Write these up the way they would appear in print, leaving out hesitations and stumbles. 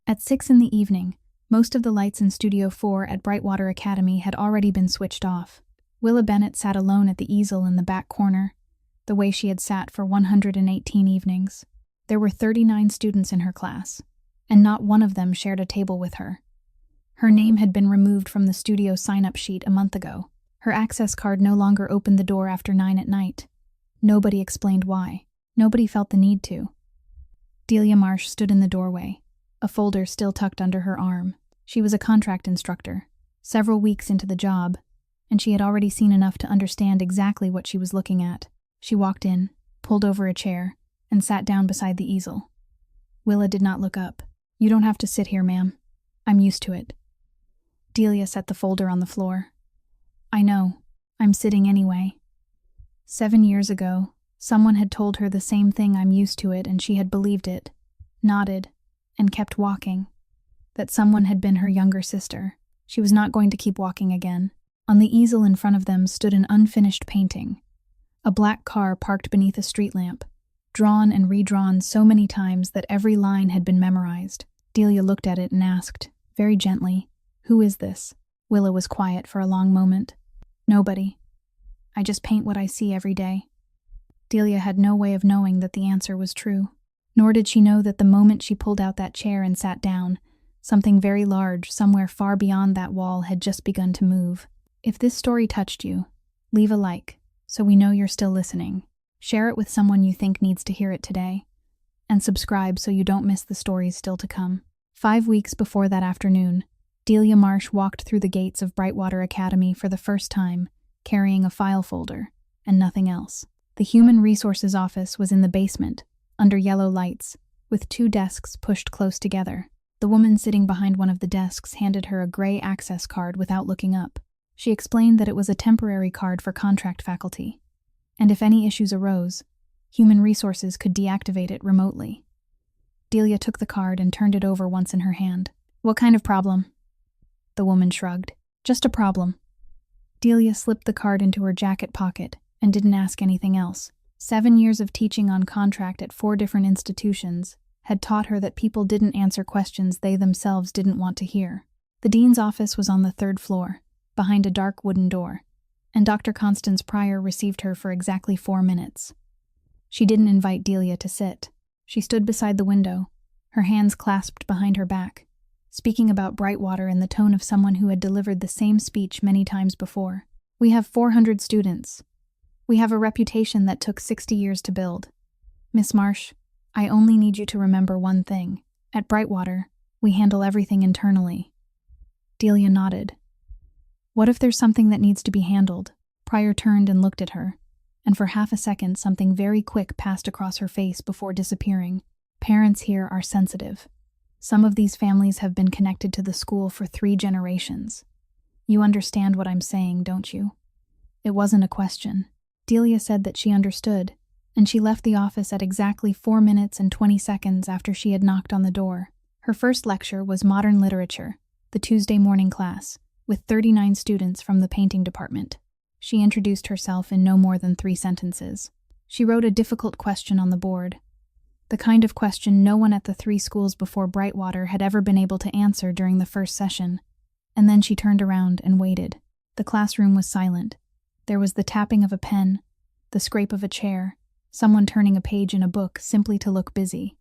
At 6 in the evening, most of the lights in Studio 4 at Brightwater Academy had already been switched off. Willa Bennett sat alone at the easel in the back corner, the way she had sat for 118 evenings. There were 39 students in her class, and not one of them shared a table with her. Her name had been removed from the studio sign-up sheet a month ago. Her access card no longer opened the door after 9 at night. Nobody explained why. Nobody felt the need to. Delia Marsh stood in the doorway, a folder still tucked under her arm. She was a contract instructor, several weeks into the job, and she had already seen enough to understand exactly what she was looking at. She walked in, pulled over a chair, and sat down beside the easel. Willa did not look up. "You don't have to sit here, ma'am. I'm used to it." Delia set the folder on the floor. "I know. I'm sitting anyway." 7 years ago, someone had told her the same thing, "I'm used to it," and she had believed it, nodded, and kept walking. That someone had been her younger sister. She was not going to keep walking again. On the easel in front of them stood an unfinished painting. A black car parked beneath a street lamp, drawn and redrawn so many times that every line had been memorized. Delia looked at it and asked, very gently, "Who is this?" Willa was quiet for a long moment. "Nobody. I just paint what I see every day." Delia had no way of knowing that the answer was true. Nor did she know that the moment she pulled out that chair and sat down, something very large, somewhere far beyond that wall, had just begun to move. If this story touched you, leave a like, so we know you're still listening. Share it with someone you think needs to hear it today. And subscribe so you don't miss the stories still to come. 5 weeks before that afternoon, Delia Marsh walked through the gates of Brightwater Academy for the first time, carrying a file folder, and nothing else. The Human Resources office was in the basement, under yellow lights, with 2 desks pushed close together. The woman sitting behind one of the desks handed her a gray access card without looking up. She explained that it was a temporary card for contract faculty, and if any issues arose, Human Resources could deactivate it remotely. Delia took the card and turned it over once in her hand. "What kind of problem?" The woman shrugged. "Just a problem." Delia slipped the card into her jacket pocket and didn't ask anything else. 7 years of teaching on contract at 4 different institutions had taught her that people didn't answer questions they themselves didn't want to hear. The dean's office was on the 3rd floor, behind a dark wooden door, and Dr. Constance Pryor received her for exactly 4 minutes. She didn't invite Delia to sit. She stood beside the window, her hands clasped behind her back, speaking about Brightwater in the tone of someone who had delivered the same speech many times before. "We have 400 students. We have a reputation that took 60 years to build. Miss Marsh, I only need you to remember one thing. At Brightwater, we handle everything internally." Delia nodded. "What if there's something that needs to be handled?" Pryor turned and looked at her, and for half a second something very quick passed across her face before disappearing. "Parents here are sensitive. Some of these families have been connected to the school for 3 generations. You understand what I'm saying, don't you?" It wasn't a question. Delia said that she understood, and she left the office at exactly 4 minutes and 20 seconds after she had knocked on the door. Her first lecture was Modern Literature, the Tuesday morning class, with 39 students from the painting department. She introduced herself in no more than 3 sentences. She wrote a difficult question on the board, the kind of question no one at the 3 schools before Brightwater had ever been able to answer during the first session, and then she turned around and waited. The classroom was silent. There was the tapping of a pen, the scrape of a chair, someone turning a page in a book simply to look busy.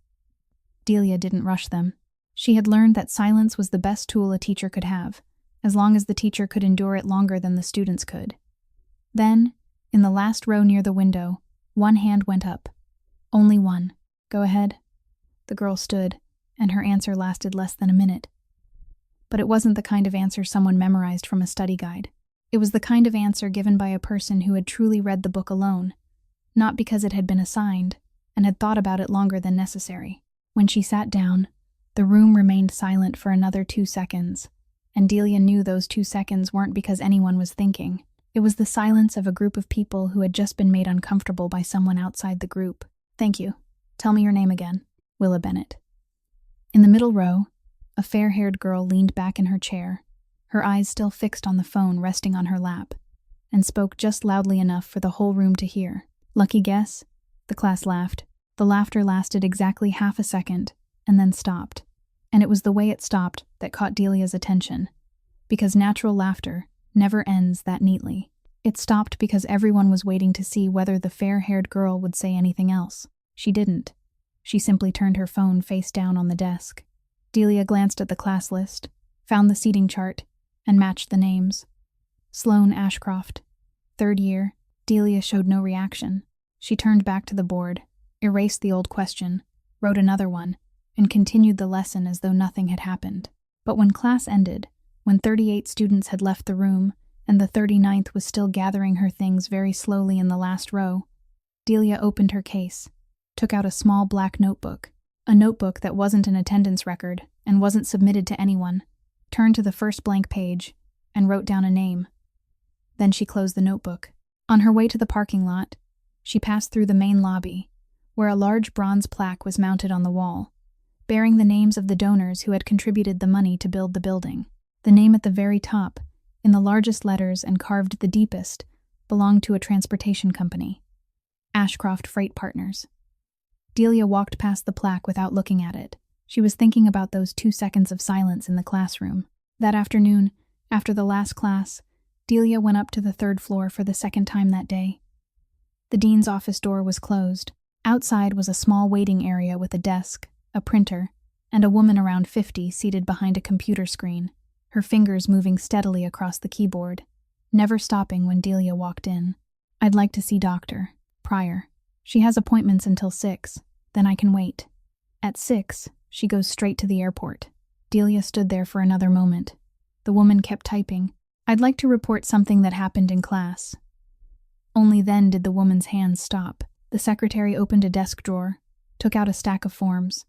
Delia didn't rush them. She had learned that silence was the best tool a teacher could have, as long as the teacher could endure it longer than the students could. Then, in the last row near the window, one hand went up. "Only one. Go ahead." The girl stood, and her answer lasted less than a minute. But it wasn't the kind of answer someone memorized from a study guide. It was the kind of answer given by a person who had truly read the book alone, not because it had been assigned, and had thought about it longer than necessary. When she sat down, the room remained silent for another 2 seconds, and Delia knew those 2 seconds weren't because anyone was thinking. It was the silence of a group of people who had just been made uncomfortable by someone outside the group. "Thank you. Tell me your name again." "Willa Bennett." In the middle row, a fair-haired girl leaned back in her chair, her eyes still fixed on the phone resting on her lap, and spoke just loudly enough for the whole room to hear. "Lucky guess?" The class laughed. The laughter lasted exactly half a second, and then stopped. And it was the way it stopped that caught Delia's attention. Because natural laughter never ends that neatly. It stopped because everyone was waiting to see whether the fair-haired girl would say anything else. She didn't. She simply turned her phone face down on the desk. Delia glanced at the class list, found the seating chart, and matched the names. Sloane Ashcroft, 3rd year. Delia showed no reaction. She turned back to the board, erased the old question, wrote another one, and continued the lesson as though nothing had happened. But when class ended, when 38 students had left the room, and the 39th was still gathering her things very slowly in the last row, Delia opened her case, took out a small black notebook, a notebook that wasn't an attendance record and wasn't submitted to anyone, turned to the first blank page, and wrote down a name. Then she closed the notebook. On her way to the parking lot, she passed through the main lobby, where a large bronze plaque was mounted on the wall, bearing the names of the donors who had contributed the money to build the building. The name at the very top, in the largest letters and carved the deepest, belonged to a transportation company, Ashcroft Freight Partners. Delia walked past the plaque without looking at it. She was thinking about those 2 seconds of silence in the classroom. That afternoon, after the last class, Delia went up to the 3rd floor for the second time that day. The dean's office door was closed. Outside was a small waiting area with a desk, a printer, and a woman around 50 seated behind a computer screen, her fingers moving steadily across the keyboard, never stopping when Delia walked in. "I'd like to see Dr. Pryor. She has appointments until 6, then I can wait. At 6, she goes straight to the airport." Delia stood there for another moment. The woman kept typing. "I'd like to report something that happened in class." Only then did the woman's hands stop. The secretary opened a desk drawer, took out a stack of forms,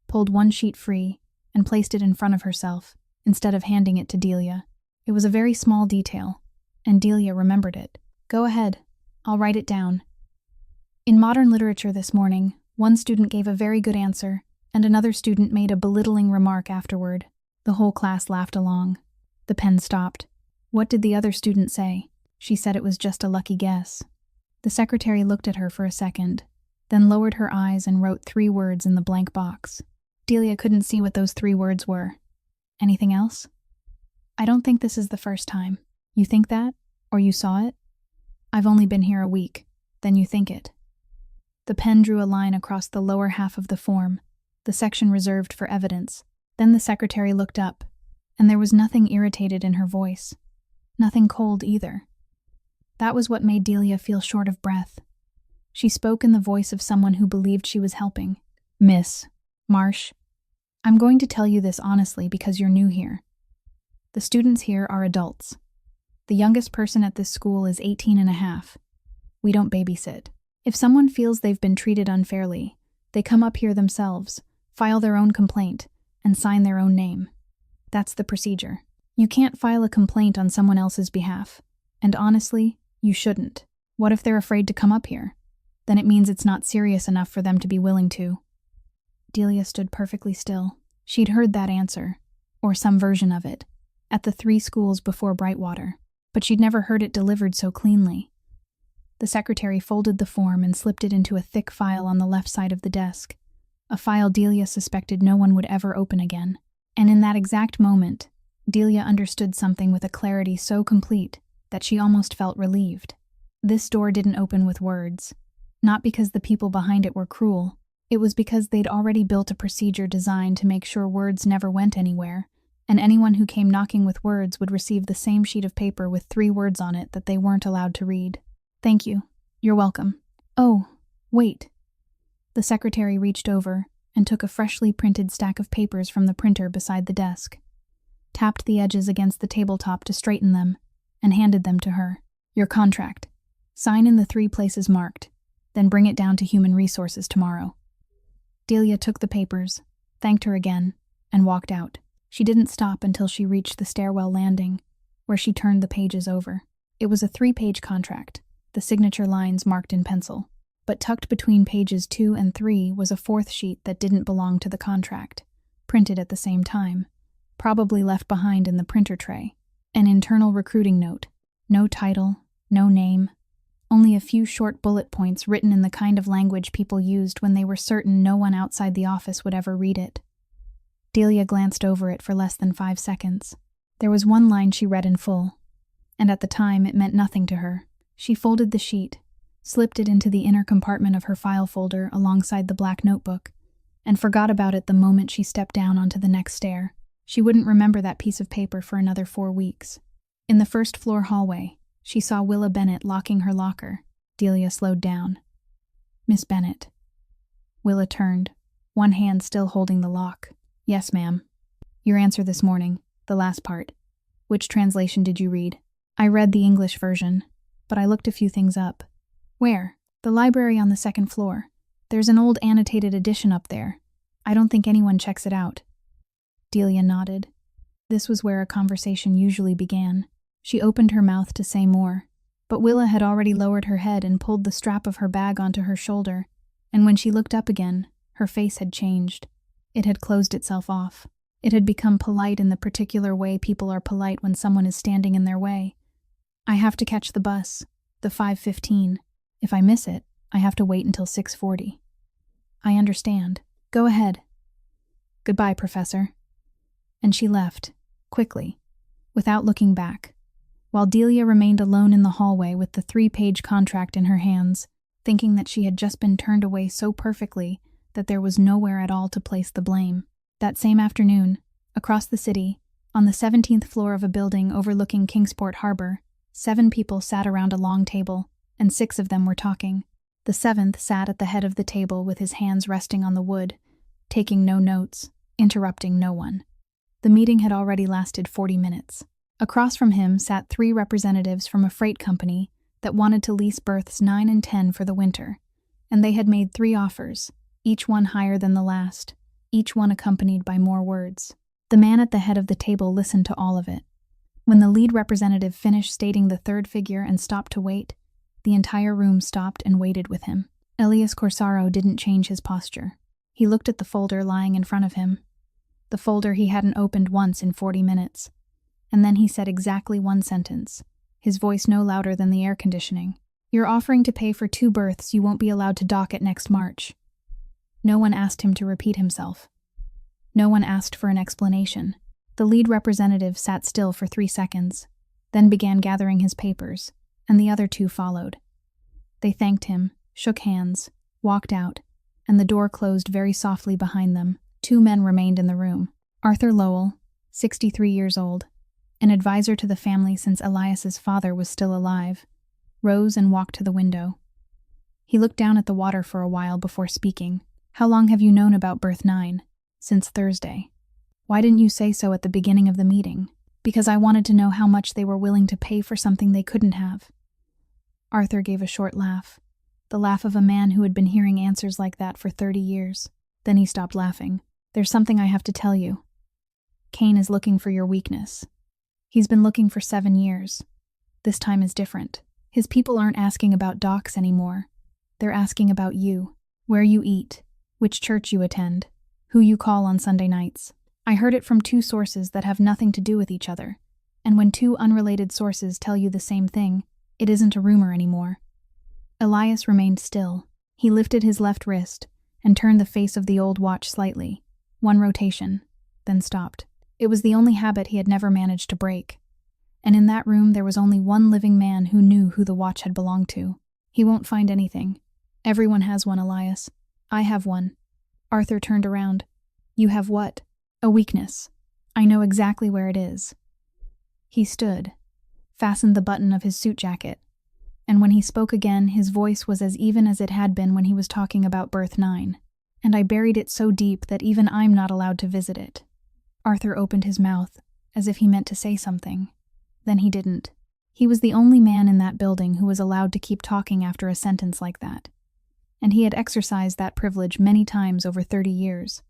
pulled one sheet free, and placed it in front of herself, instead of handing it to Delia. It was a very small detail, and Delia remembered it. "Go ahead, I'll write it down." In modern literature this morning, one student gave a very good answer, and another student made a belittling remark afterward. The whole class laughed along. The pen stopped. What did the other student say? She said it was just a lucky guess. The secretary looked at her for a second, then lowered her eyes and wrote 3 words in the blank box. Delia couldn't see what those 3 words were. "Anything else?" "I don't think this is the first time." "You think that? Or you saw it?" "I've only been here a week." "Then you think it." The pen drew a line across the lower half of the form, the section reserved for evidence. Then the secretary looked up, and there was nothing irritated in her voice. Nothing cold either. That was what made Delia feel short of breath. She spoke in the voice of someone who believed she was helping. "Miss Marsh, I'm going to tell you this honestly because you're new here. The students here are adults. The youngest person at this school is 18 and a half. We don't babysit. If someone feels they've been treated unfairly, they come up here themselves, file their own complaint, and sign their own name. That's the procedure. You can't file a complaint on someone else's behalf. And honestly, you shouldn't. What if they're afraid to come up here? Then it means it's not serious enough for them to be willing to." Delia stood perfectly still. She'd heard that answer, or some version of it, at the 3 schools before Brightwater, but she'd never heard it delivered so cleanly. The secretary folded the form and slipped it into a thick file on the left side of the desk, a file Delia suspected no one would ever open again. And in that exact moment, Delia understood something with a clarity so complete that she almost felt relieved. This door didn't open with words, not because the people behind it were cruel. It was because they'd already built a procedure designed to make sure words never went anywhere, and anyone who came knocking with words would receive the same sheet of paper with 3 words on it that they weren't allowed to read. "Thank you. You're welcome. Oh, wait." The secretary reached over and took a freshly printed stack of papers from the printer beside the desk, tapped the edges against the tabletop to straighten them, and handed them to her. "Your contract. Sign in the 3 places marked, then bring it down to Human Resources tomorrow." Delia took the papers, thanked her again, and walked out. She didn't stop until she reached the stairwell landing, where she turned the pages over. It was a 3-page contract, the signature lines marked in pencil. But tucked between pages 2 and 3 was a 4th sheet that didn't belong to the contract, printed at the same time, probably left behind in the printer tray. An internal recruiting note. No title, no name, only a few short bullet points written in the kind of language people used when they were certain no one outside the office would ever read it. Delia glanced over it for less than 5 seconds. There was one line she read in full, and at the time it meant nothing to her. She folded the sheet, slipped it into the inner compartment of her file folder alongside the black notebook, and forgot about it the moment she stepped down onto the next stair. She wouldn't remember that piece of paper for another 4 weeks. In the first-floor hallway, she saw Willa Bennett locking her locker. Delia slowed down. "Miss Bennett." Willa turned, one hand still holding the lock. "Yes, ma'am." "Your answer this morning, the last part. Which translation did you read?" "I read the English version, but I looked a few things up." "Where?" "The library on the 2nd floor. There's an old annotated edition up there. I don't think anyone checks it out." Delia nodded. This was where a conversation usually began. She opened her mouth to say more, but Willa had already lowered her head and pulled the strap of her bag onto her shoulder, and when she looked up again, her face had changed. It had closed itself off. It had become polite in the particular way people are polite when someone is standing in their way. "I have to catch the bus, the 5:15. If I miss it, I have to wait until 6:40. "I understand. Go ahead." "Goodbye, Professor." And she left, quickly, without looking back, while Delia remained alone in the hallway with the 3-page contract in her hands, thinking that she had just been turned away so perfectly that there was nowhere at all to place the blame. That same afternoon, across the city, on the 17th floor of a building overlooking Kingsport Harbor, 7 people sat around a long table, and 6 of them were talking. The 7th sat at the head of the table with his hands resting on the wood, taking no notes, interrupting no one. The meeting had already lasted 40 minutes. Across from him sat 3 representatives from a freight company that wanted to lease berths 9 and 10 for the winter, and they had made 3 offers, each one higher than the last, each one accompanied by more words. The man at the head of the table listened to all of it. When the lead representative finished stating the 3rd figure and stopped to wait, the entire room stopped and waited with him. Elias Corsaro didn't change his posture. He looked at the folder lying in front of him, the folder he hadn't opened once in 40 minutes, and then he said exactly one sentence, his voice no louder than the air conditioning. "You're offering to pay for 2 berths you won't be allowed to dock at next March." No one asked him to repeat himself. No one asked for an explanation. The lead representative sat still for 3 seconds, then began gathering his papers, and the other 2 followed. They thanked him, shook hands, walked out, and the door closed very softly behind them. 2 men remained in the room. Arthur Lowell, 63 years old, an advisor to the family since Elias's father was still alive, rose and walked to the window. He looked down at the water for a while before speaking. "How long have you known about berth 9? "Since Thursday." "Why didn't you say so at the beginning of the meeting?" "Because I wanted to know how much they were willing to pay for something they couldn't have." Arthur gave a short laugh, the laugh of a man who had been hearing answers like that for 30 years. Then he stopped laughing. "There's something I have to tell you. Kane is looking for your weakness. He's been looking for 7 years. This time is different. His people aren't asking about docks anymore. They're asking about you, where you eat, which church you attend, who you call on Sunday nights. I heard it from 2 sources that have nothing to do with each other, and when 2 unrelated sources tell you the same thing, it isn't a rumor anymore." Elias remained still. He lifted his left wrist and turned the face of the old watch slightly, 1 rotation, then stopped. It was the only habit he had never managed to break. And in that room there was only one living man who knew who the watch had belonged to. "He won't find anything. Everyone has one, Elias. I have one." Arthur turned around. "You have what?" "A weakness. I know exactly where it is." He stood, fastened the button of his suit jacket, and when he spoke again, his voice was as even as it had been when he was talking about berth 9. "And I buried it so deep that even I'm not allowed to visit it." Arthur opened his mouth, as if he meant to say something. Then he didn't. He was the only man in that building who was allowed to keep talking after a sentence like that, and he had exercised that privilege many times over 30 years.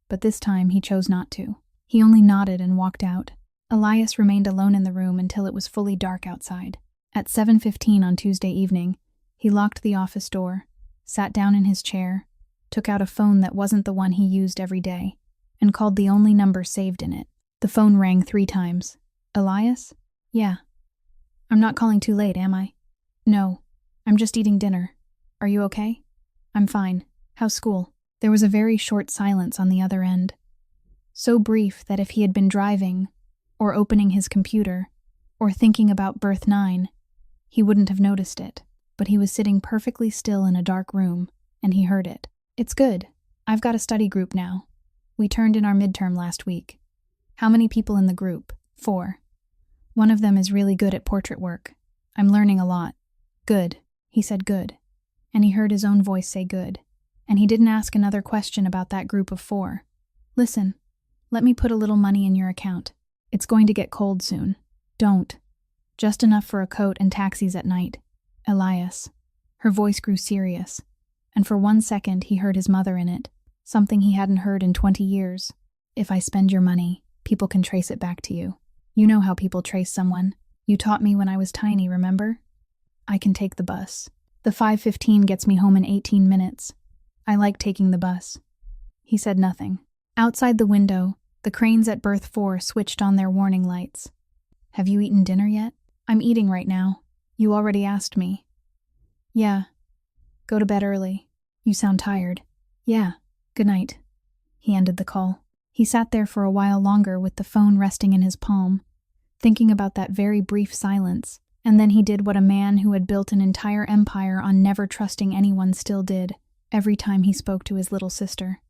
But this time he chose not to. He only nodded and walked out. Elias remained alone in the room until it was fully dark outside. At 7:15 on Tuesday evening, he locked the office door, sat down in his chair, took out a phone that wasn't the one he used every day, and called the only number saved in it. The phone rang 3 times. "Elias?" "Yeah." "I'm not calling too late, am I?" "No. I'm just eating dinner. Are you okay?" "I'm fine. How's school?" There was a very short silence on the other end. So brief that if he had been driving, or opening his computer, or thinking about birth 9, he wouldn't have noticed it. But he was sitting perfectly still in a dark room, and he heard it. It's good. I've got a study group now. We turned in our midterm last week. How many people in the group? 4. One of them is really good at portrait work. I'm learning a lot. Good. He said good. And he heard his own voice say good. And he didn't ask another question about that group of 4. Listen, let me put a little money in your account. It's going to get cold soon. Don't. Just enough for a coat and taxis at night. Elias. Her voice grew serious, and for 1 second he heard his mother in it, something he hadn't heard in 20 years. If I spend your money, people can trace it back to you. You know how people trace someone. You taught me when I was tiny, remember? I can take the bus. The 5:15 gets me home in 18 minutes. I like taking the bus. He said nothing. Outside the window, the cranes at berth 4 switched on their warning lights. Have you eaten dinner yet? I'm eating right now. You already asked me. Yeah. Go to bed early. You sound tired. Yeah. Good night. He ended the call. He sat there for a while longer with the phone resting in his palm, thinking about that very brief silence, and then he did what a man who had built an entire empire on never trusting anyone still did every time he spoke to his little sister.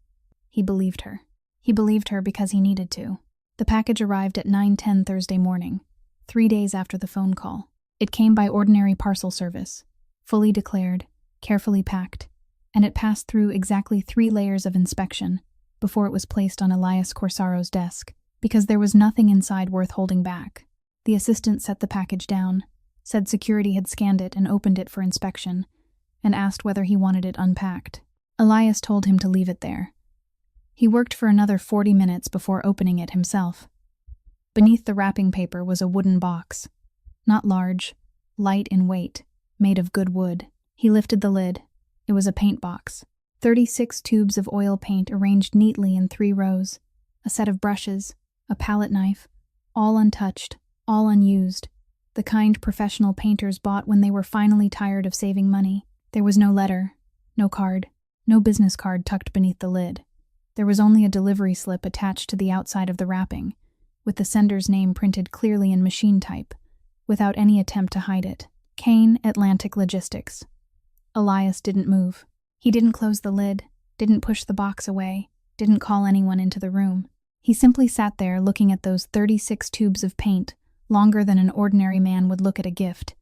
He believed her. He believed her because he needed to. The package arrived at 9:10 Thursday morning, 3 days after the phone call. It came by ordinary parcel service, fully declared, carefully packed, and it passed through exactly 3 layers of inspection before it was placed on Elias Corsaro's desk, because there was nothing inside worth holding back. The assistant set the package down, said security had scanned it and opened it for inspection, and asked whether he wanted it unpacked. Elias told him to leave it there. He worked for another 40 minutes before opening it himself. Beneath the wrapping paper was a wooden box. Not large, light in weight, made of good wood. He lifted the lid. It was a paint box. 36 tubes of oil paint arranged neatly in 3 rows, a set of brushes, a palette knife, all untouched, all unused, the kind professional painters bought when they were finally tired of saving money. There was no letter, no card, no business card tucked beneath the lid. There was only a delivery slip attached to the outside of the wrapping, with the sender's name printed clearly in machine type, without any attempt to hide it. Kane, Atlantic Logistics. Elias didn't move. He didn't close the lid, didn't push the box away, didn't call anyone into the room. He simply sat there looking at those 36 tubes of paint, longer than an ordinary man would look at a gift,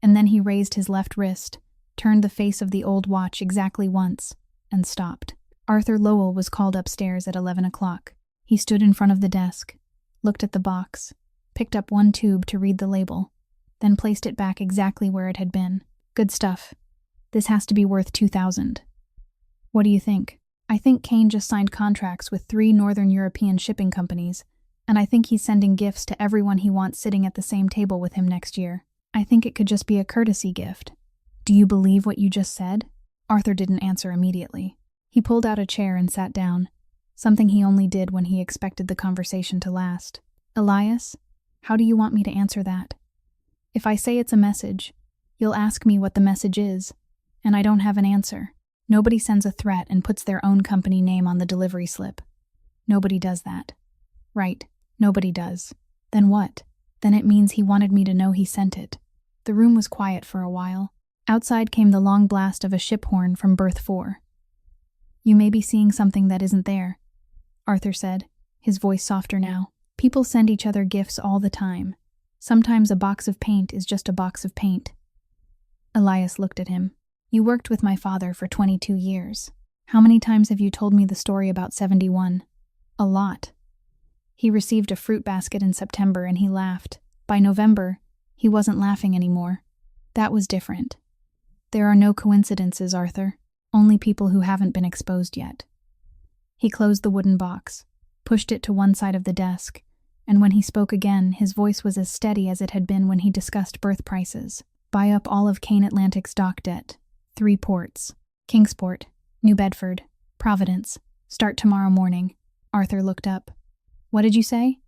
and then he raised his left wrist, turned the face of the old watch exactly once, and stopped. Arthur Lowell was called upstairs at 11 o'clock. He stood in front of the desk, looked at the box, picked up 1 tube to read the label, then placed it back exactly where it had been. Good stuff. This has to be worth $2,000. What do you think? I think Kane just signed contracts with 3 Northern European shipping companies, and I think he's sending gifts to everyone he wants sitting at the same table with him next year. I think it could just be a courtesy gift. Do you believe what you just said? Arthur didn't answer immediately. He pulled out a chair and sat down, something he only did when he expected the conversation to last. Elias, how do you want me to answer that? If I say it's a message, you'll ask me what the message is, and I don't have an answer. Nobody sends a threat and puts their own company name on the delivery slip. Nobody does that. Right, nobody does. Then what? Then it means he wanted me to know he sent it. The room was quiet for a while. Outside came the long blast of a ship horn from berth 4. You may be seeing something that isn't there, Arthur said, his voice softer now. People send each other gifts all the time. Sometimes a box of paint is just a box of paint. Elias looked at him. You worked with my father for 22 years. How many times have you told me the story about 71? A lot. He received a fruit basket in September and he laughed. By November, he wasn't laughing anymore. That was different. There are no coincidences, Arthur. Only people who haven't been exposed yet. He closed the wooden box, pushed it to one side of the desk, and when he spoke again, his voice was as steady as it had been when he discussed berth prices. Buy up all of Kane Atlantic's dock debt. 3 ports. Kingsport, New Bedford, Providence. Start tomorrow morning. Arthur looked up. What did you say?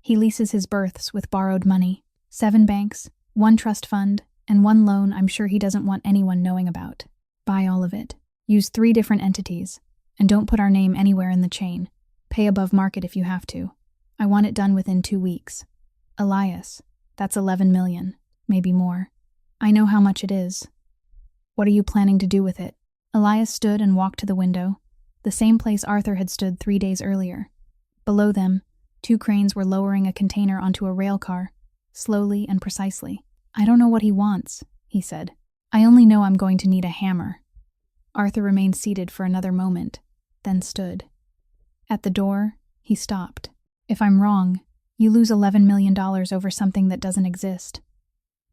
He leases his berths with borrowed money. 7 banks, 1 trust fund, and 1 loan I'm sure he doesn't want anyone knowing about. Buy all of it. Use 3 different entities. And don't put our name anywhere in the chain. Pay above market if you have to. I want it done within 2 weeks. Elias, that's 11 million, maybe more. I know how much it is. What are you planning to do with it? Elias stood and walked to the window, the same place Arthur had stood 3 days earlier. Below them, 2 cranes were lowering a container onto a rail car, slowly and precisely. I don't know what he wants, he said. I only know I'm going to need a hammer. Arthur remained seated for another moment, then stood. At the door, he stopped. If I'm wrong, you lose $11 million over something that doesn't exist.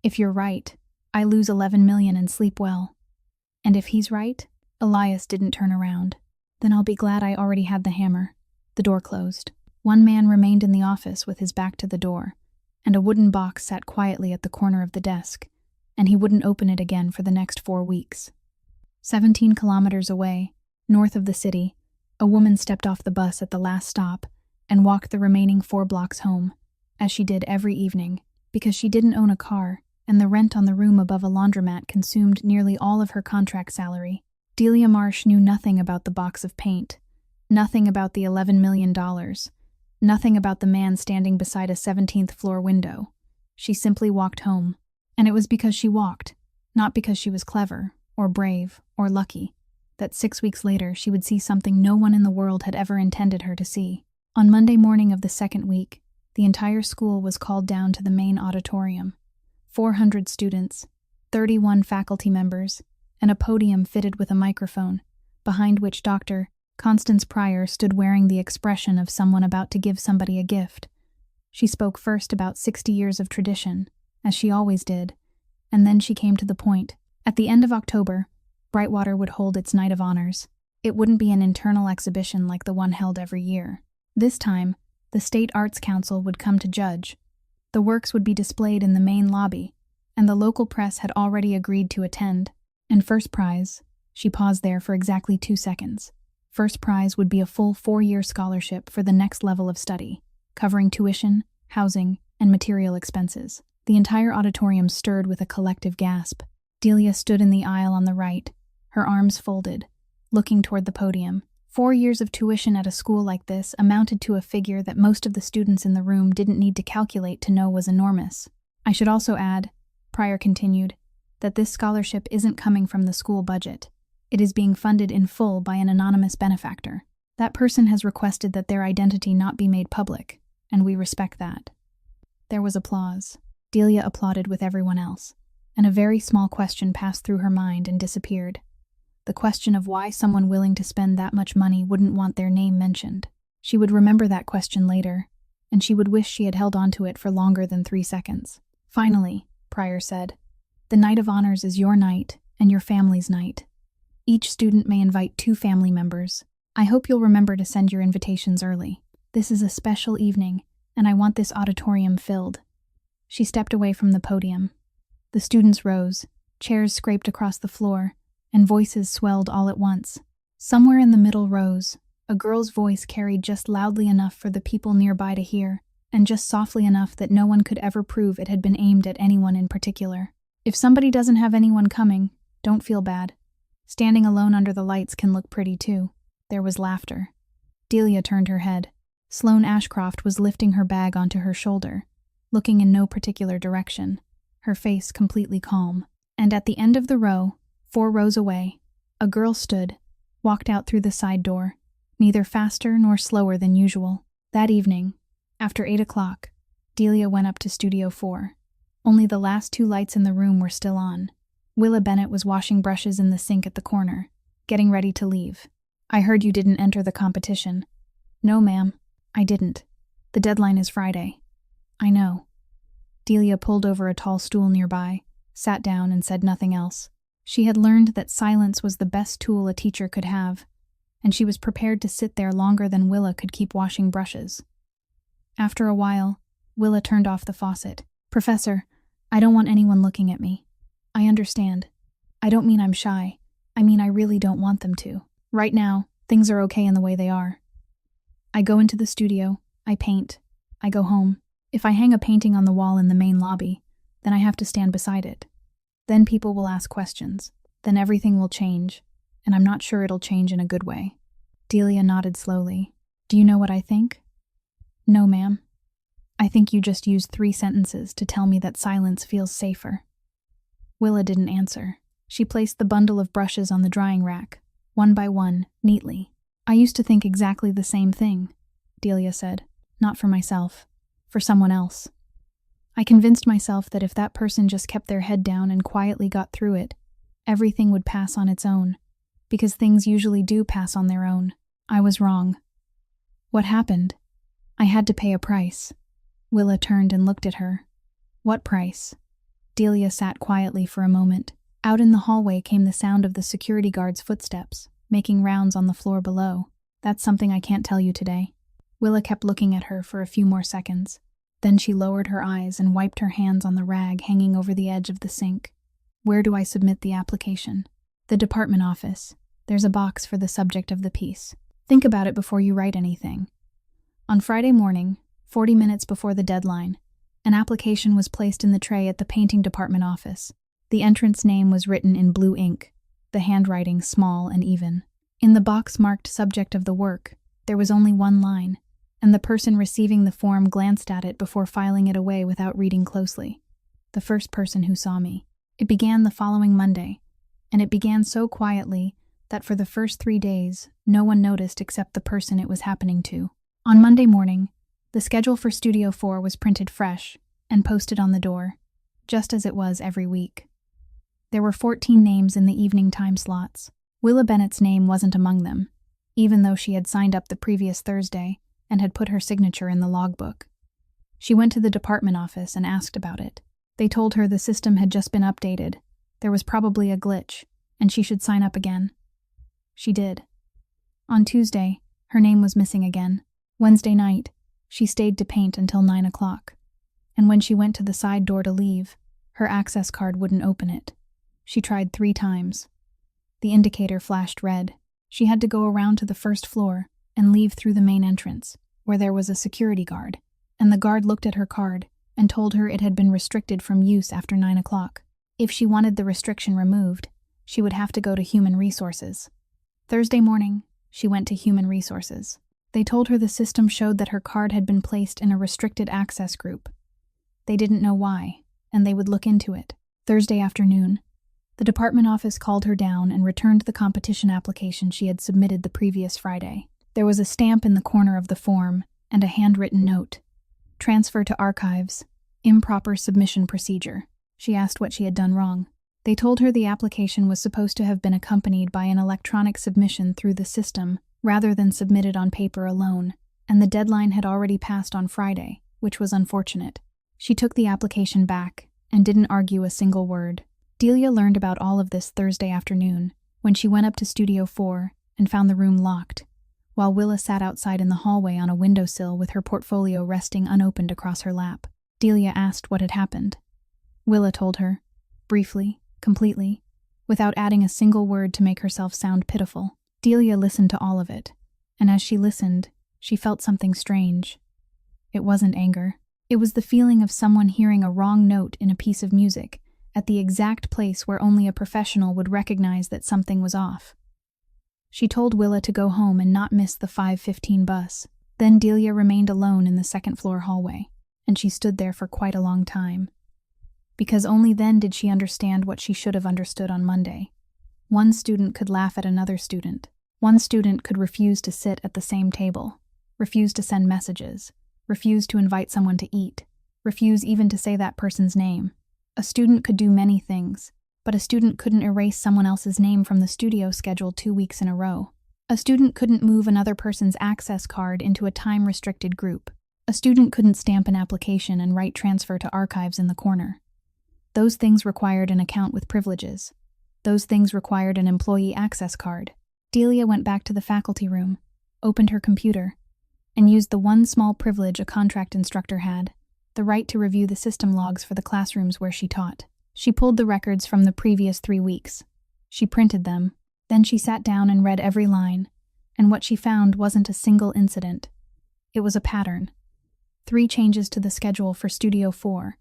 If you're right, I lose 11 million and sleep well. And if he's right, Elias didn't turn around. Then I'll be glad I already had the hammer. The door closed. One man remained in the office with his back to the door, and a wooden box sat quietly at the corner of the desk, and he wouldn't open it again for the next 4 weeks. 17 kilometers away, north of the city, a woman stepped off the bus at the last stop and walked the remaining 4 blocks home, as she did every evening, because she didn't own a car, and the rent on the room above a laundromat consumed nearly all of her contract salary. Delia Marsh knew nothing about the box of paint, nothing about the $11 million, nothing about the man standing beside a 17th floor window. She simply walked home, and it was because she walked, not because she was clever, or brave, or lucky, that 6 weeks later she would see something no one in the world had ever intended her to see. On Monday morning of the 2nd week, the entire school was called down to the main auditorium. 400 students, 31 faculty members, and a podium fitted with a microphone, behind which Dr. Constance Pryor stood wearing the expression of someone about to give somebody a gift. She spoke first about 60 years of tradition, as she always did, and then she came to the point. At the end of October, Brightwater would hold its Night of Honors. It wouldn't be an internal exhibition like the one held every year. This time, the State Arts Council would come to judge. The works would be displayed in the main lobby, and the local press had already agreed to attend. And first prize, she paused there for exactly 2 seconds. First prize would be a full 4-year scholarship for the next level of study, covering tuition, housing, and material expenses. The entire auditorium stirred with a collective gasp. Delia stood in the aisle on the right, her arms folded, looking toward the podium. 4 years of tuition at a school like this amounted to a figure that most of the students in the room didn't need to calculate to know was enormous. I should also add, Pryor continued, that this scholarship isn't coming from the school budget. It is being funded in full by an anonymous benefactor. That person has requested that their identity not be made public, and we respect that. There was applause. Delia applauded with everyone else, and a very small question passed through her mind and disappeared. The question of why someone willing to spend that much money wouldn't want their name mentioned. She would remember that question later, and she would wish she had held on to it for longer than 3 seconds. Finally, Pryor said, the Night of Honors is your night and your family's night. Each student may invite 2 family members. I hope you'll remember to send your invitations early. This is a special evening, and I want this auditorium filled. She stepped away from the podium. The students rose, chairs scraped across the floor, and voices swelled all at once. Somewhere in the middle rows, a girl's voice carried just loudly enough for the people nearby to hear, and just softly enough that no one could ever prove it had been aimed at anyone in particular. If somebody doesn't have anyone coming, don't feel bad. Standing alone under the lights can look pretty too. There was laughter. Delia turned her head. Sloane Ashcroft was lifting her bag onto her shoulder, looking in no particular direction, her face completely calm. And at the end of the row, 4 rows away, a girl stood, walked out through the side door, neither faster nor slower than usual. That evening, after 8 o'clock, Delia went up to Studio 4. Only the last 2 lights in the room were still on. Willa Bennett was washing brushes in the sink at the corner, getting ready to leave. I heard you didn't enter the competition. No, ma'am, I didn't. The deadline is Friday. I know. Delia pulled over a tall stool nearby, sat down and said nothing else. She had learned that silence was the best tool a teacher could have, and she was prepared to sit there longer than Willa could keep washing brushes. After a while, Willa turned off the faucet. Professor, I don't want anyone looking at me. I understand. I don't mean I'm shy. I mean I really don't want them to. Right now, things are okay in the way they are. I go into the studio, I paint, I go home. If I hang a painting on the wall in the main lobby, then I have to stand beside it. Then people will ask questions. Then everything will change, and I'm not sure it'll change in a good way. Delia nodded slowly. Do you know what I think? No, ma'am. I think you just used 3 sentences to tell me that silence feels safer. Willa didn't answer. She placed the bundle of brushes on the drying rack, one by one, neatly. I used to think exactly the same thing, Delia said. Not for myself. For someone else. I convinced myself that if that person just kept their head down and quietly got through it, everything would pass on its own, because things usually do pass on their own. I was wrong. What happened? I had to pay a price. Willa turned and looked at her. What price? Delia sat quietly for a moment. Out in the hallway came the sound of the security guard's footsteps, making rounds on the floor below. That's something I can't tell you today. Willa kept looking at her for a few more seconds. Then she lowered her eyes and wiped her hands on the rag hanging over the edge of the sink. Where do I submit the application? The department office. There's a box for the subject of the piece. Think about it before you write anything. On Friday morning, 40 minutes before the deadline, an application was placed in the tray at the painting department office. The entrance name was written in blue ink, the handwriting small and even. In the box marked subject of the work, there was only one line, and the person receiving the form glanced at it before filing it away without reading closely. The first person who saw me. It began the following Monday, and it began so quietly that for the first 3 days, no one noticed except the person it was happening to. On Monday morning, the schedule for Studio 4 was printed fresh and posted on the door, just as it was every week. There were 14 names in the evening time slots. Willa Bennett's name wasn't among them, even though she had signed up the previous Thursday and had put her signature in the logbook. She went to the department office and asked about it. They told her the system had just been updated. There was probably a glitch, and she should sign up again. She did. On Tuesday, her name was missing again. Wednesday night, she stayed to paint until 9 o'clock. And when she went to the side door to leave, her access card wouldn't open it. She tried 3 times. The indicator flashed red. She had to go around to the first floor and leave through the main entrance, where there was a security guard, and the guard looked at her card and told her it had been restricted from use after 9 o'clock. If she wanted the restriction removed, she would have to go to Human Resources. Thursday morning, she went to Human Resources. They told her the system showed that her card had been placed in a restricted access group. They didn't know why, and they would look into it. Thursday afternoon, the department office called her down and returned the competition application she had submitted the previous Friday. There was a stamp in the corner of the form and a handwritten note. Transfer to archives. Improper submission procedure. She asked what she had done wrong. They told her the application was supposed to have been accompanied by an electronic submission through the system rather than submitted on paper alone, and the deadline had already passed on Friday, which was unfortunate. She took the application back and didn't argue a single word. Delia learned about all of this Thursday afternoon when she went up to Studio 4 and found the room locked, while Willa sat outside in the hallway on a windowsill with her portfolio resting unopened across her lap. Delia asked what had happened. Willa told her, briefly, completely, without adding a single word to make herself sound pitiful. Delia listened to all of it, and as she listened, she felt something strange. It wasn't anger. It was the feeling of someone hearing a wrong note in a piece of music at the exact place where only a professional would recognize that something was off. She told Willa to go home and not miss the 5:15 bus. Then Delia remained alone in the second-floor hallway, and she stood there for quite a long time. Because only then did she understand what she should have understood on Monday. One student could laugh at another student. One student could refuse to sit at the same table, refuse to send messages, refuse to invite someone to eat, refuse even to say that person's name. A student could do many things, but a student couldn't erase someone else's name from the studio schedule 2 weeks in a row. A student couldn't move another person's access card into a time-restricted group. A student couldn't stamp an application and write transfer to archives in the corner. Those things required an account with privileges. Those things required an employee access card. Delia went back to the faculty room, opened her computer, and used the one small privilege a contract instructor had, the right to review the system logs for the classrooms where she taught. She pulled the records from the previous 3 weeks. She printed them. Then she sat down and read every line, and what she found wasn't a single incident. It was a pattern. 3 changes to the schedule for Studio 4,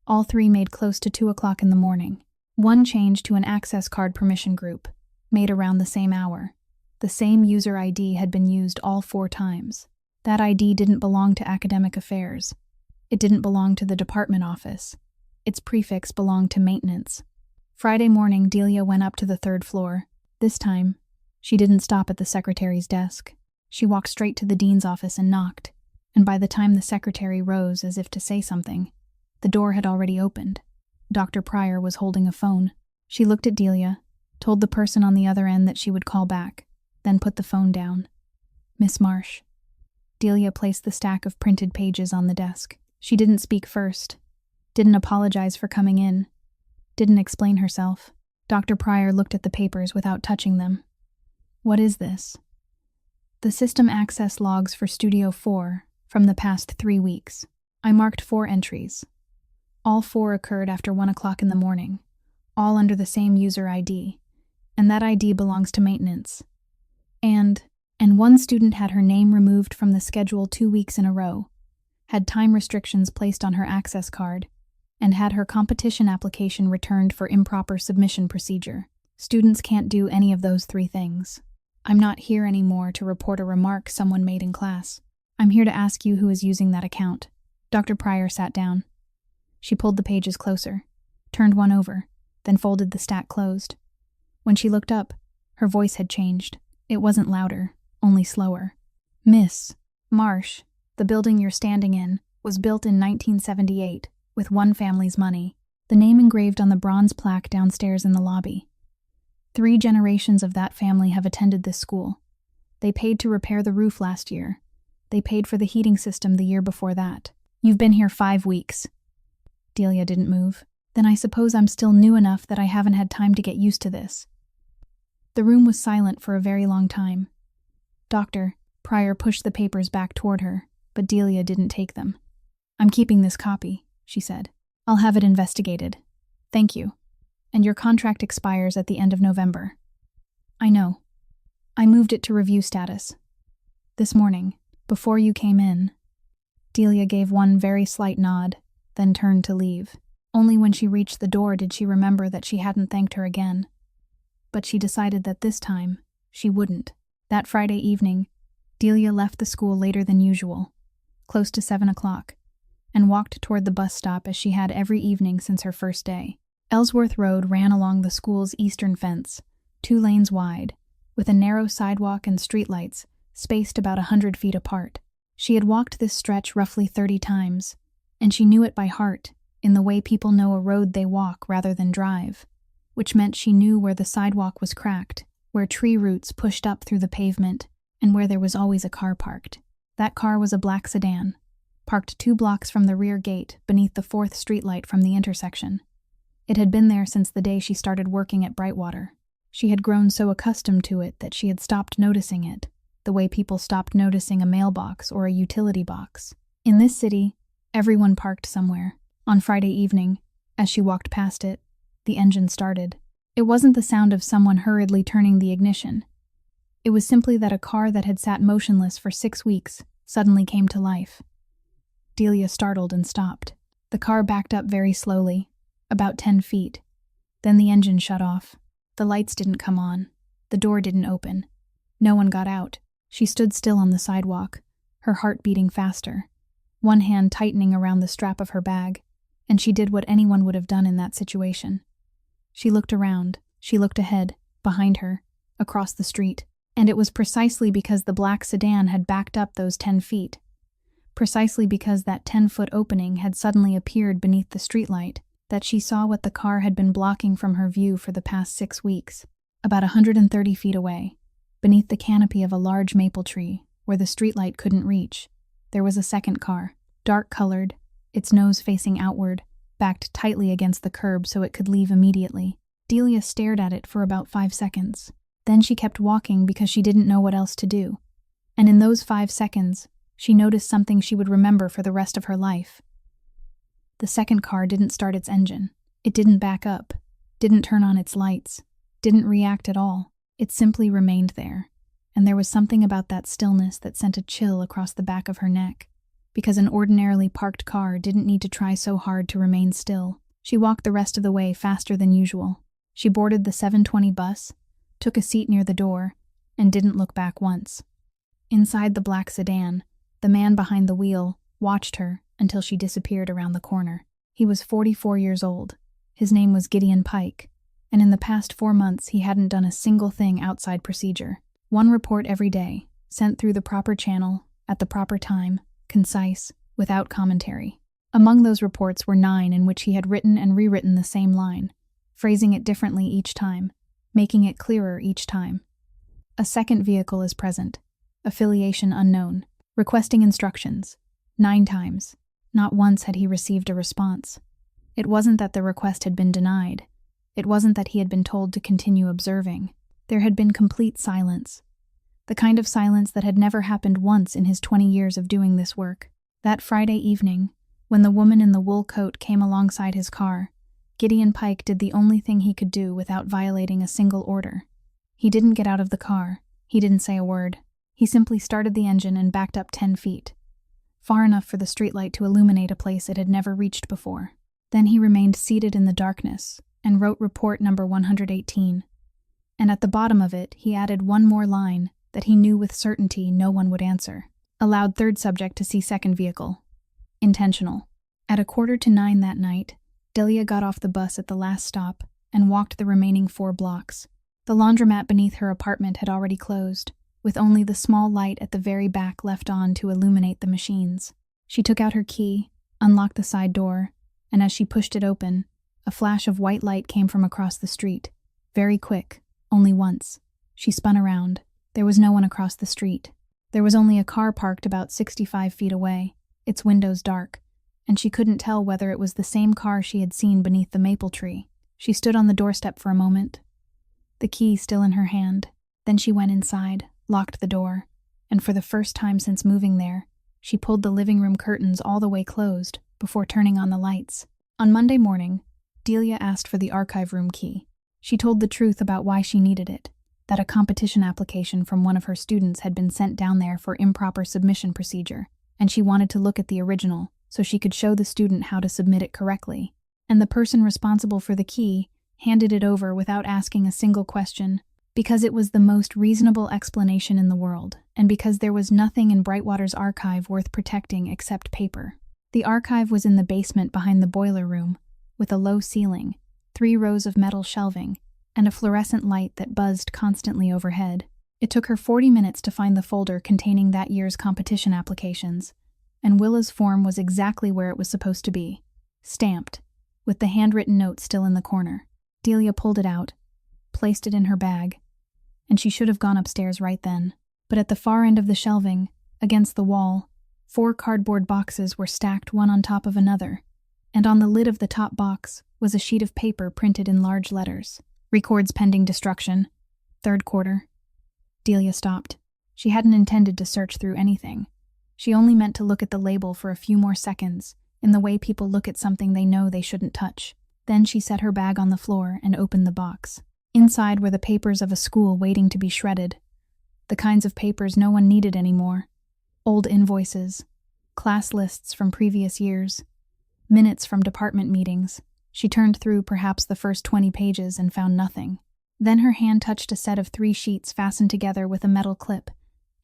all 3 made close to 2 o'clock in the morning. 1 change to an access card permission group, made around the same hour. The same user ID had been used all 4 times. That ID didn't belong to academic affairs. It didn't belong to the department office. Its prefix belonged to maintenance. Friday morning, Delia went up to the 3rd floor. This time, she didn't stop at the secretary's desk. She walked straight to the dean's office and knocked, and by the time the secretary rose as if to say something, the door had already opened. Dr. Pryor was holding a phone. She looked at Delia, told the person on the other end that she would call back, then put the phone down. "Miss Marsh." Delia placed the stack of printed pages on the desk. She didn't speak first, didn't apologize for coming in, didn't explain herself. Dr. Pryor looked at the papers without touching them. "What is this?" "The system access logs for Studio 4 from the past 3 weeks. I marked 4 entries. All 4 occurred after 1 o'clock in the morning, all under the same user ID, and that ID belongs to maintenance. And one student had her name removed from the schedule 2 weeks in a row, had time restrictions placed on her access card, and had her competition application returned for improper submission procedure. Students can't do any of those 3 things. I'm not here anymore to report a remark someone made in class. I'm here to ask you who is using that account." Dr. Pryor sat down. She pulled the pages closer, turned one over, then folded the stack closed. When she looked up, her voice had changed. It wasn't louder, only slower. "Miss Marsh, the building you're standing in was built in 1978 with one family's money. The name engraved on the bronze plaque downstairs in the lobby. 3 generations of that family have attended this school. They paid to repair the roof last year. They paid for the heating system the year before that. You've been here 5 weeks. Delia didn't move. "Then I suppose I'm still new enough that I haven't had time to get used to this." The room was silent for a very long time. Dr. Pryor pushed the papers back toward her, but Delia didn't take them. "I'm keeping this copy," she said. "I'll have it investigated. Thank you. And your contract expires at the end of November." "I know. I moved it to review status. This morning, before you came in." Delia gave one very slight nod, then turned to leave. Only when she reached the door did she remember that she hadn't thanked her again. But she decided that this time, she wouldn't. That Friday evening, Delia left the school later than usual, close to 7 o'clock, and walked toward the bus stop as she had every evening since her first day. Ellsworth Road ran along the school's eastern fence, 2 lanes wide, with a narrow sidewalk and streetlights spaced about 100 feet apart. She had walked this stretch roughly 30 times, and she knew it by heart, in the way people know a road they walk rather than drive, which meant she knew where the sidewalk was cracked, where tree roots pushed up through the pavement, and where there was always a car parked. That car was a black sedan, parked 2 blocks from the rear gate beneath the 4th streetlight from the intersection. It had been there since the day she started working at Brightwater. She had grown so accustomed to it that she had stopped noticing it, the way people stopped noticing a mailbox or a utility box. In this city, everyone parked somewhere. On Friday evening, as she walked past it, the engine started. It wasn't the sound of someone hurriedly turning the ignition. It was simply that a car that had sat motionless for 6 weeks suddenly came to life. Delia startled and stopped. The car backed up very slowly, about 10 feet. Then the engine shut off. The lights didn't come on. The door didn't open. No one got out. She stood still on the sidewalk, her heart beating faster, one hand tightening around the strap of her bag, and she did what anyone would have done in that situation. She looked around, she looked ahead, behind her, across the street, and it was precisely because the black sedan had backed up those 10 feet, precisely because that 10-foot opening had suddenly appeared beneath the streetlight, that she saw what the car had been blocking from her view for the past 6 weeks. About 130 feet away, beneath the canopy of a large maple tree, where the streetlight couldn't reach, there was a second car, dark-colored, its nose facing outward, backed tightly against the curb so it could leave immediately. Delia stared at it for about 5 seconds. Then she kept walking because she didn't know what else to do. And in those 5 seconds, she noticed something she would remember for the rest of her life. The second car didn't start its engine. It didn't back up, didn't turn on its lights, didn't react at all. It simply remained there, and there was something about that stillness that sent a chill across the back of her neck, because an ordinarily parked car didn't need to try so hard to remain still. She walked the rest of the way faster than usual. She boarded the 7:20 bus, took a seat near the door, and didn't look back once. Inside the black sedan, the man behind the wheel watched her until she disappeared around the corner. He was 44 years old. His name was Gideon Pike, and in the past 4 months he hadn't done a single thing outside procedure. One report every day, sent through the proper channel, at the proper time, concise, without commentary. Among those reports were 9 in which he had written and rewritten the same line, phrasing it differently each time, making it clearer each time. A second vehicle is present, affiliation unknown, requesting instructions, 9 times. Not once had he received a response. It wasn't that the request had been denied. It wasn't that he had been told to continue observing. There had been complete silence. The kind of silence that had never happened once in his 20 years of doing this work. That Friday evening, when the woman in the wool coat came alongside his car, Gideon Pike did the only thing he could do without violating a single order. He didn't get out of the car. He didn't say a word. He simply started the engine and backed up 10 feet, far enough for the streetlight to illuminate a place it had never reached before. Then he remained seated in the darkness and wrote report number 118. And at the bottom of it, he added one more line that he knew with certainty no one would answer. Allowed third subject to see second vehicle. Intentional. At 8:45 that night, Delia got off the bus at the last stop and walked the remaining 4 blocks. The laundromat beneath her apartment had already closed, with only the small light at the very back left on to illuminate the machines. She took out her key, unlocked the side door, and as she pushed it open, a flash of white light came from across the street. Very quick, only once. She spun around. There was no one across the street. There was only a car parked about 65 feet away, its windows dark, and she couldn't tell whether it was the same car she had seen beneath the maple tree. She stood on the doorstep for a moment, the key still in her hand. Then she went inside, locked the door, and for the first time since moving there, she pulled the living room curtains all the way closed before turning on the lights. On Monday morning, Delia asked for the archive room key. She told the truth about why she needed it, that a competition application from one of her students had been sent down there for improper submission procedure, and she wanted to look at the original so she could show the student how to submit it correctly. And the person responsible for the key handed it over without asking a single question, because it was the most reasonable explanation in the world, and because there was nothing in Brightwater's archive worth protecting except paper. The archive was in the basement behind the boiler room, with a low ceiling, 3 rows of metal shelving, and a fluorescent light that buzzed constantly overhead. It took her 40 minutes to find the folder containing that year's competition applications, and Willa's form was exactly where it was supposed to be, stamped, with the handwritten note still in the corner. Delia pulled it out, placed it in her bag, and she should have gone upstairs right then. But at the far end of the shelving, against the wall, 4 cardboard boxes were stacked one on top of another, and on the lid of the top box was a sheet of paper printed in large letters. Records pending destruction. 3rd quarter. Delia stopped. She hadn't intended to search through anything. She only meant to look at the label for a few more seconds, in the way people look at something they know they shouldn't touch. Then she set her bag on the floor and opened the box. Inside were the papers of a school waiting to be shredded. The kinds of papers no one needed anymore. Old invoices, class lists from previous years, minutes from department meetings. She turned through perhaps the first 20 pages and found nothing. Then her hand touched a set of 3 sheets fastened together with a metal clip,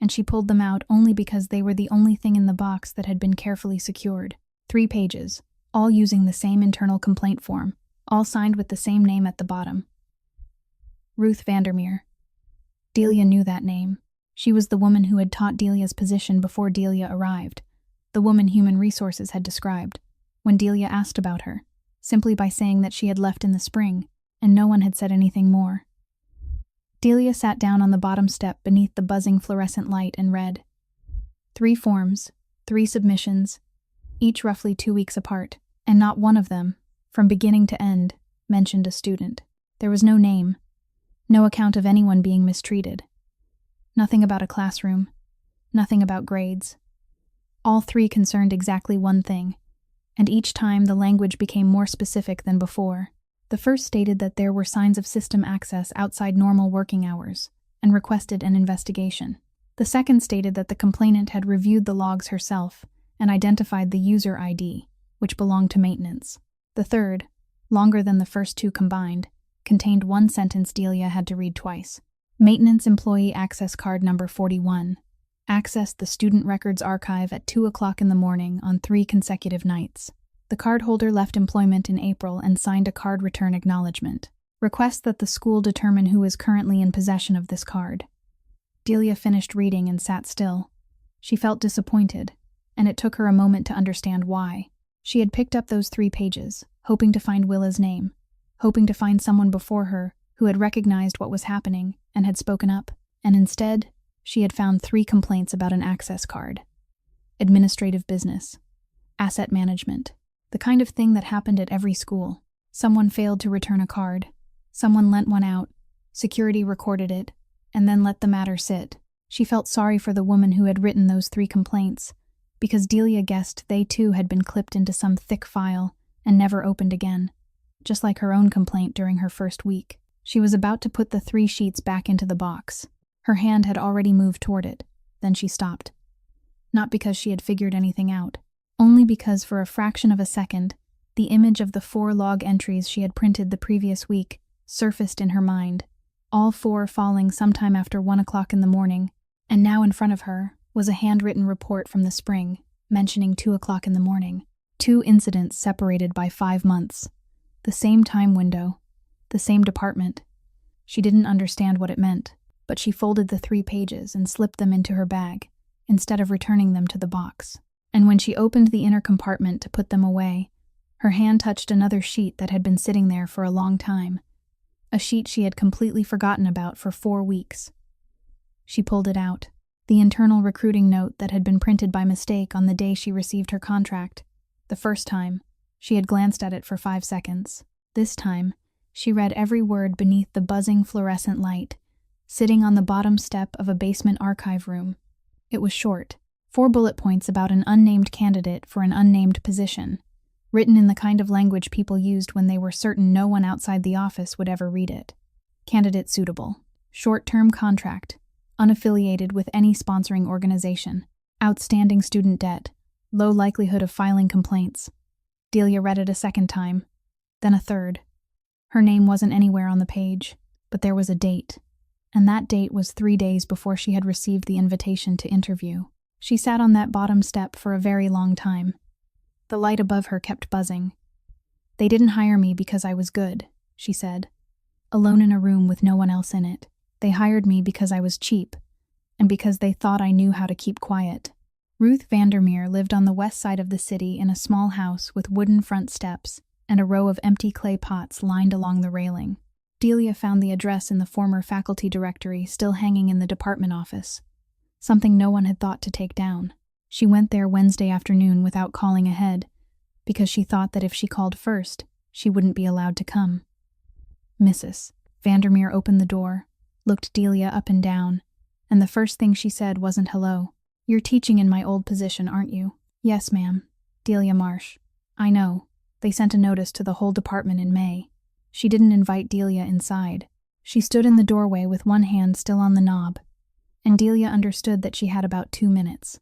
and she pulled them out only because they were the only thing in the box that had been carefully secured. 3 pages, all using the same internal complaint form, all signed with the same name at the bottom. Ruth Vandermeer. Delia knew that name. She was the woman who had taught Delia's position before Delia arrived, the woman Human Resources had described, when Delia asked about her, simply by saying that she had left in the spring, and no one had said anything more. Delia sat down on the bottom step beneath the buzzing fluorescent light and read. 3 forms, 3 submissions, each roughly 2 weeks apart, and not one of them, from beginning to end, mentioned a student. There was no name, no account of anyone being mistreated. Nothing about a classroom, nothing about grades. All 3 concerned exactly one thing, and each time the language became more specific than before. The first stated that there were signs of system access outside normal working hours, and requested an investigation. The second stated that the complainant had reviewed the logs herself and identified the user ID, which belonged to maintenance. The third, longer than the first 2 combined, contained one sentence Delia had to read twice. Maintenance Employee Access Card number 41. Accessed the Student Records Archive at 2 o'clock in the morning on 3 consecutive nights. The cardholder left employment in April and signed a card return acknowledgement. Request that the school determine who is currently in possession of this card. Delia finished reading and sat still. She felt disappointed, and it took her a moment to understand why. She had picked up those 3 pages, hoping to find Willa's name, hoping to find someone before her who had recognized what was happening and had spoken up, and instead, she had found 3 complaints about an access card. Administrative business. Asset management. The kind of thing that happened at every school. Someone failed to return a card. Someone lent one out. Security recorded it, and then let the matter sit. She felt sorry for the woman who had written those 3 complaints, because Delia guessed they too had been clipped into some thick file and never opened again, just like her own complaint during her first week. She was about to put the 3 sheets back into the box. Her hand had already moved toward it. Then she stopped. Not because she had figured anything out, only because for a fraction of a second, the image of the 4 log entries she had printed the previous week surfaced in her mind, all 4 falling sometime after 1 o'clock in the morning, and now in front of her was a handwritten report from the spring, mentioning 2 o'clock in the morning. 2 incidents separated by 5 months. The same time window. The same department. She didn't understand what it meant, but she folded the 3 pages and slipped them into her bag, instead of returning them to the box. And when she opened the inner compartment to put them away, her hand touched another sheet that had been sitting there for a long time, a sheet she had completely forgotten about for 4 weeks. She pulled it out, the internal recruiting note that had been printed by mistake on the day she received her contract. The first time, she had glanced at it for 5 seconds. This time, she read every word beneath the buzzing fluorescent light, sitting on the bottom step of a basement archive room. It was short, 4 bullet points about an unnamed candidate for an unnamed position, written in the kind of language people used when they were certain no one outside the office would ever read it. Candidate suitable. Short-term contract. Unaffiliated with any sponsoring organization. Outstanding student debt. Low likelihood of filing complaints. Delia read it a second time, then a third. Her name wasn't anywhere on the page, but there was a date, and that date was 3 days before she had received the invitation to interview. She sat on that bottom step for a very long time. The light above her kept buzzing. "They didn't hire me because I was good," she said. "Alone in a room with no one else in it. They hired me because I was cheap, and because they thought I knew how to keep quiet." Ruth Vandermeer lived on the west side of the city in a small house with wooden front steps and a row of empty clay pots lined along the railing. Delia found the address in the former faculty directory still hanging in the department office, something no one had thought to take down. She went there Wednesday afternoon without calling ahead, because she thought that if she called first, she wouldn't be allowed to come. Mrs. Vandermeer opened the door, looked Delia up and down, and the first thing she said wasn't hello. "You're teaching in my old position, aren't you?" "Yes, ma'am. Delia Marsh." "I know. They sent a notice to the whole department in May." She didn't invite Delia inside. She stood in the doorway with one hand still on the knob, and Delia understood that she had about 2 minutes.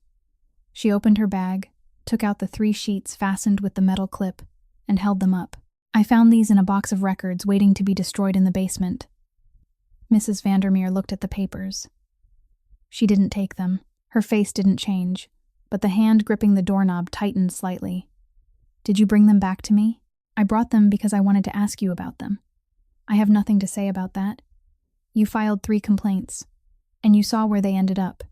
She opened her bag, took out the 3 sheets fastened with the metal clip, and held them up. "I found these in a box of records waiting to be destroyed in the basement." Mrs. Vandermeer looked at the papers. She didn't take them. Her face didn't change, but the hand gripping the doorknob tightened slightly. "Did you bring them back to me?" "I brought them because I wanted to ask you about them." "I have nothing to say about that. You filed 3 complaints, and you saw where they ended up."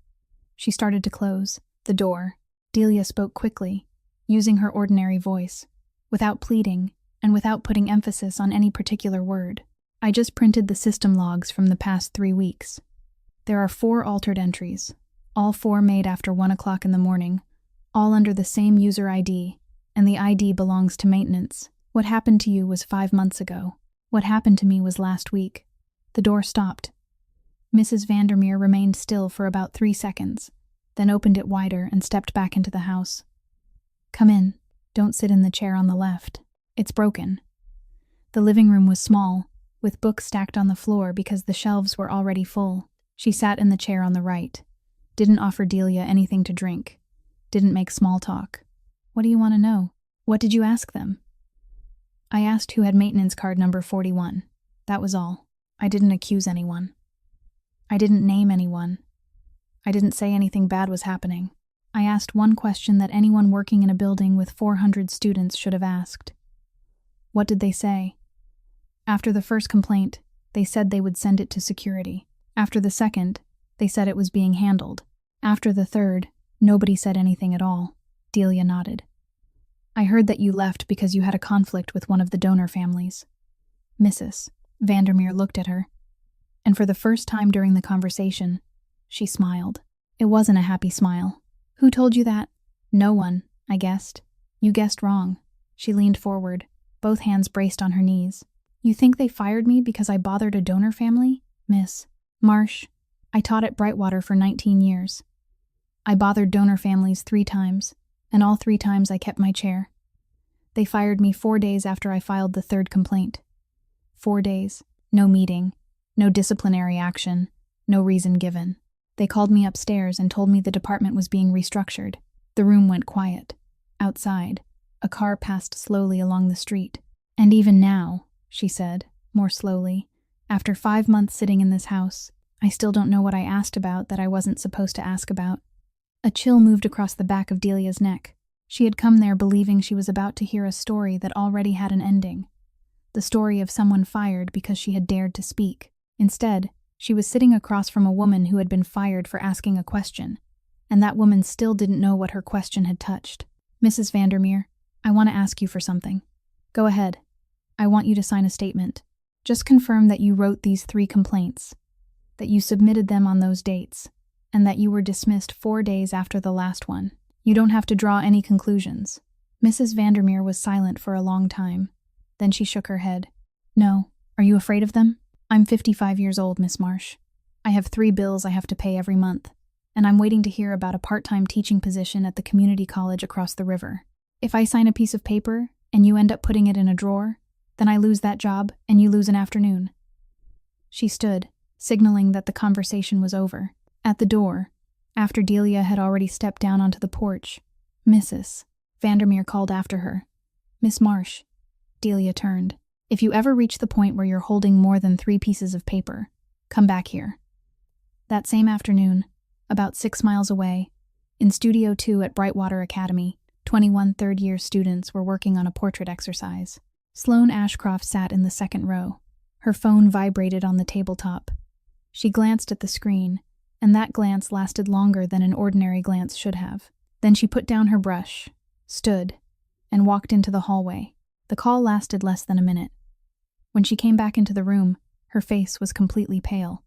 She started to close the door. Delia spoke quickly, using her ordinary voice, without pleading and without putting emphasis on any particular word. "I just printed the system logs from the past 3 weeks. There are 4 altered entries, all 4 made after 1 o'clock in the morning, all under the same user ID, and the ID belongs to maintenance. What happened to you was 5 months ago. What happened to me was last week." The door stopped. Mrs. Vandermeer remained still for about 3 seconds, then opened it wider and stepped back into the house. "Come in. Don't sit in the chair on the left. It's broken." The living room was small, with books stacked on the floor because the shelves were already full. She sat in the chair on the right, didn't offer Delia anything to drink, didn't make small talk. "What do you want to know?" "What did you ask them?" "I asked who had maintenance card number 41. That was all. I didn't accuse anyone." I didn't name anyone. I didn't say anything bad was happening. I asked one question that anyone working in a building with 400 students should have asked. What did they say? After the first complaint, they said they would send it to security. After the second, they said it was being handled. After the third, nobody said anything at all. Delia nodded. I heard that you left because you had a conflict with one of the donor families. Mrs. Vandermeer looked at her, and for the first time during the conversation, she smiled. It wasn't a happy smile. Who told you that? No one, I guessed. You guessed wrong. She leaned forward, both hands braced on her knees. You think they fired me because I bothered a donor family? Miss Marsh, I taught at Brightwater for 19 years. I bothered donor families 3 times, and all 3 times I kept my chair. They fired me 4 days after I filed the 3rd complaint. 4 days, no meeting, no disciplinary action, no reason given. They called me upstairs and told me the department was being restructured. The room went quiet. Outside, a car passed slowly along the street. And even now, she said, more slowly, after 5 months sitting in this house, I still don't know what I asked about that I wasn't supposed to ask about. A chill moved across the back of Delia's neck. She had come there believing she was about to hear a story that already had an ending. The story of someone fired because she had dared to speak. Instead, she was sitting across from a woman who had been fired for asking a question, and that woman still didn't know what her question had touched. Mrs. Vandermeer, I want to ask you for something. Go ahead. I want you to sign a statement. Just confirm that you wrote these 3 complaints, that you submitted them on those dates, and that you were dismissed 4 days after the last one. You don't have to draw any conclusions. Mrs. Vandermeer was silent for a long time. Then she shook her head. No. Are you afraid of them? I'm 55 years old, Miss Marsh. I have 3 bills I have to pay every month, and I'm waiting to hear about a part-time teaching position at the community college across the river. If I sign a piece of paper, and you end up putting it in a drawer, then I lose that job, and you lose an afternoon. She stood, signaling that the conversation was over. At the door, after Delia had already stepped down onto the porch, Mrs. Vandermeer called after her. Miss Marsh. Delia turned. If you ever reach the point where you're holding more than 3 pieces of paper, come back here. That same afternoon, about 6 miles away, in Studio 2 at Brightwater Academy, 21 third-year students were working on a portrait exercise. Sloane Ashcroft sat in the 2nd row. Her phone vibrated on the tabletop. She glanced at the screen, and that glance lasted longer than an ordinary glance should have. Then she put down her brush, stood, and walked into the hallway. The call lasted less than a minute. When she came back into the room, her face was completely pale.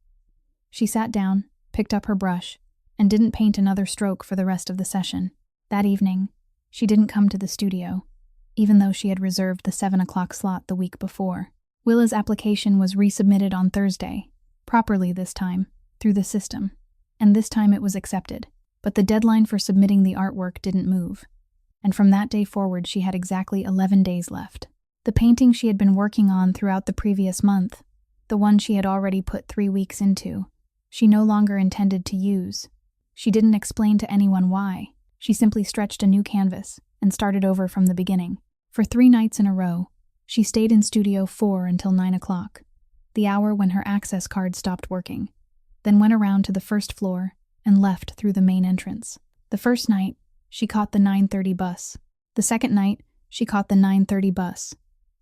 She sat down, picked up her brush, and didn't paint another stroke for the rest of the session. That evening, she didn't come to the studio, even though she had reserved the 7 o'clock slot the week before. Willa's application was resubmitted on Thursday, properly this time, through the system, and this time it was accepted. But the deadline for submitting the artwork didn't move, and from that day forward she had exactly 11 days left. The painting she had been working on throughout the previous month, the one she had already put 3 weeks into, she no longer intended to use. She didn't explain to anyone why. She simply stretched a new canvas and started over from the beginning. For 3 nights in a row, she stayed in Studio 4 until 9 o'clock, the hour when her access card stopped working, then went around to the first floor and left through the main entrance. The first night, she caught the 9:30 bus. The second night, she caught the 9:30 bus.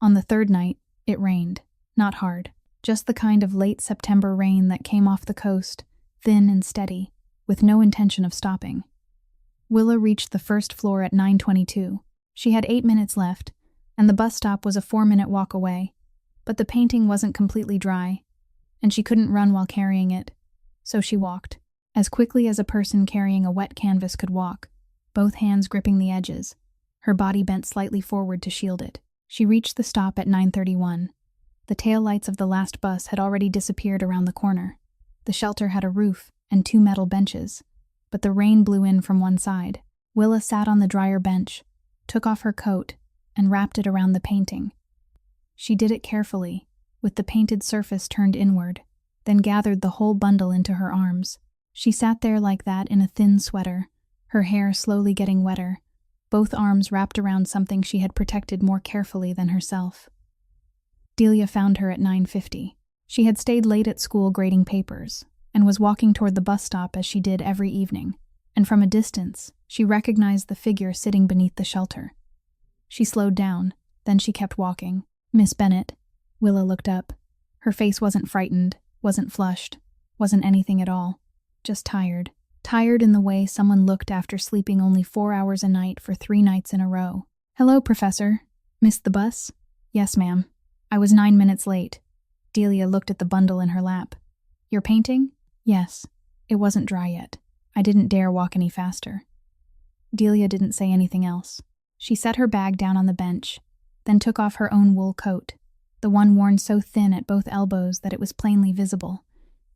On the third night, it rained. Not hard, just the kind of late September rain that came off the coast, thin and steady, with no intention of stopping. Willa reached the first floor at 9:22. She had 8 minutes left, and the bus stop was a 4-minute walk away, but the painting wasn't completely dry, and she couldn't run while carrying it, so she walked, as quickly as a person carrying a wet canvas could walk, both hands gripping the edges, her body bent slightly forward to shield it. She reached the stop at 9:31. The taillights of the last bus had already disappeared around the corner. The shelter had a roof and 2 metal benches, but the rain blew in from one side. Willa sat on the drier bench, took off her coat, and wrapped it around the painting. She did it carefully, with the painted surface turned inward, then gathered the whole bundle into her arms. She sat there like that in a thin sweater, her hair slowly getting wetter, both arms wrapped around something she had protected more carefully than herself. Delia found her at 9:50. She had stayed late at school grading papers, and was walking toward the bus stop as she did every evening, and from a distance, she recognized the figure sitting beneath the shelter. She slowed down, then she kept walking. "Miss Bennett." Willa looked up. Her face wasn't frightened, wasn't flushed, wasn't anything at all. Just tired. Tired in the way someone looked after sleeping only 4 hours a night for 3 nights in a row. "Hello, Professor. Missed the bus?" "Yes, ma'am. I was 9 minutes late." Delia looked at the bundle in her lap. "You're painting?" "Yes. It wasn't dry yet. I didn't dare walk any faster." Delia didn't say anything else. She set her bag down on the bench, then took off her own wool coat, the one worn so thin at both elbows that it was plainly visible,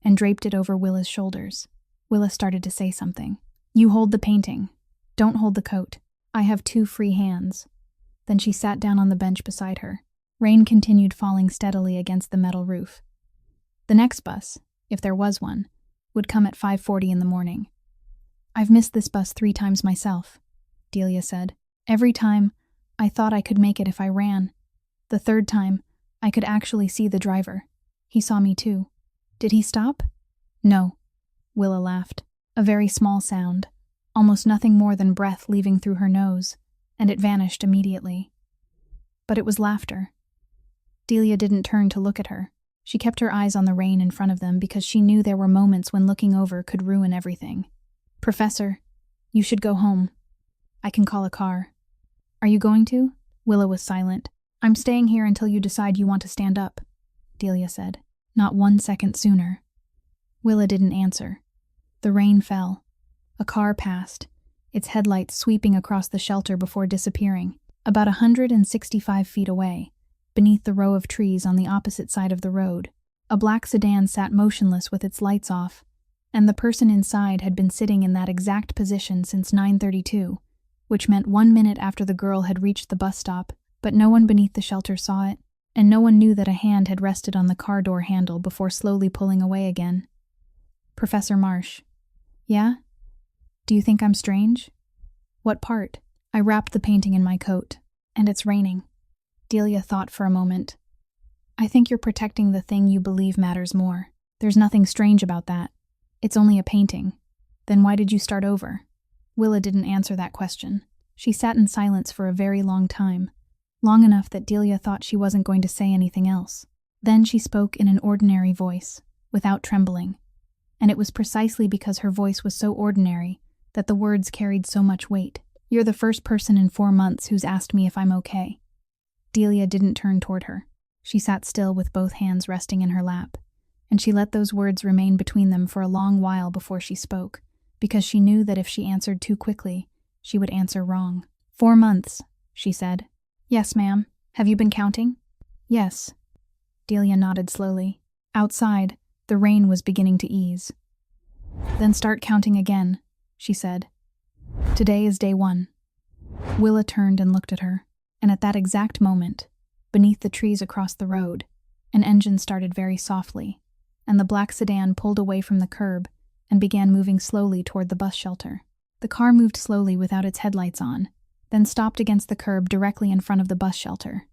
and draped it over Willa's shoulders. Willa started to say something. "You hold the painting. Don't hold the coat. I have 2 free hands." Then she sat down on the bench beside her. Rain continued falling steadily against the metal roof. The next bus, if there was one, would come at 5:40 in the morning. "I've missed this bus 3 times myself," Delia said. "Every time, I thought I could make it if I ran. The 3rd time, I could actually see the driver. He saw me too." "Did he stop?" "No." Willa laughed. A very small sound, almost nothing more than breath leaving through her nose, and it vanished immediately. But it was laughter. Delia didn't turn to look at her. She kept her eyes on the rain in front of them because she knew there were moments when looking over could ruin everything. "Professor, you should go home. I can call a car." "Are you going to?" Willa was silent. "I'm staying here until you decide you want to stand up," Delia said. Not 1 second sooner. Willa didn't answer. The rain fell. A car passed, its headlights sweeping across the shelter before disappearing, about 165 feet away, beneath the row of trees on the opposite side of the road. A black sedan sat motionless with its lights off, and the person inside had been sitting in that exact position since 9:32, which meant 1 minute after the girl had reached the bus stop, but no one beneath the shelter saw it, and no one knew that a hand had rested on the car door handle before slowly pulling away again. "Professor Marsh." "Yeah? Do you think I'm strange?" "What part?" "I wrapped the painting in my coat, and it's raining." Delia thought for a moment. "I think you're protecting the thing you believe matters more. There's nothing strange about that. It's only a painting. Then why did you start over?" Willa didn't answer that question. She sat in silence for a very long time, long enough that Delia thought she wasn't going to say anything else. Then she spoke in an ordinary voice, without trembling. And it was precisely because her voice was so ordinary that the words carried so much weight. "You're the first person in 4 months who's asked me if I'm okay." Delia didn't turn toward her. She sat still with both hands resting in her lap, and she let those words remain between them for a long while before she spoke, because she knew that if she answered too quickly, she would answer wrong. 4 months, she said. "Yes, ma'am. Have you been counting?" "Yes." Delia nodded slowly. Outside, the rain was beginning to ease. "Then start counting again," she said. "Today is day 1. Willa turned and looked at her, and at that exact moment, beneath the trees across the road, an engine started very softly, and the black sedan pulled away from the curb and began moving slowly toward the bus shelter. The car moved slowly without its headlights on, then stopped against the curb directly in front of the bus shelter.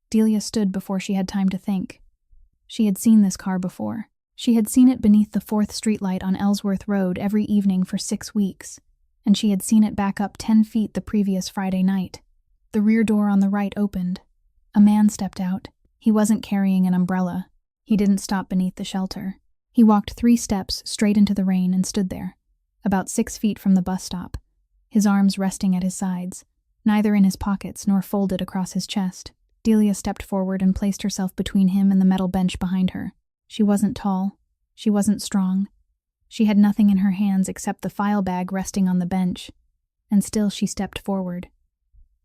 Delia stood before she had time to think. She had seen this car before. She had seen it beneath the 4th streetlight on Ellsworth Road every evening for 6 weeks, and she had seen it back up 10 feet the previous Friday night. The rear door on the right opened. A man stepped out. He wasn't carrying an umbrella. He didn't stop beneath the shelter. He walked 3 steps straight into the rain and stood there, about 6 feet from the bus stop, his arms resting at his sides, neither in his pockets nor folded across his chest. Delia stepped forward and placed herself between him and the metal bench behind her. She wasn't tall. She wasn't strong. She had nothing in her hands except the file bag resting on the bench, and still she stepped forward.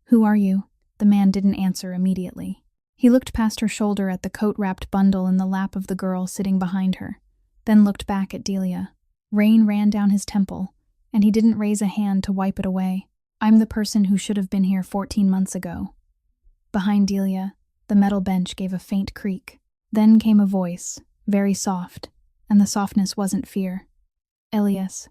"Who are you?" The man didn't answer immediately. He looked past her shoulder at the coat-wrapped bundle in the lap of the girl sitting behind her, then looked back at Delia. Rain ran down his temple, and he didn't raise a hand to wipe it away. "I'm the person who should have been here 14 months ago." Behind Delia, the metal bench gave a faint creak. Then came a voice, very soft, and the softness wasn't fear. "Elias."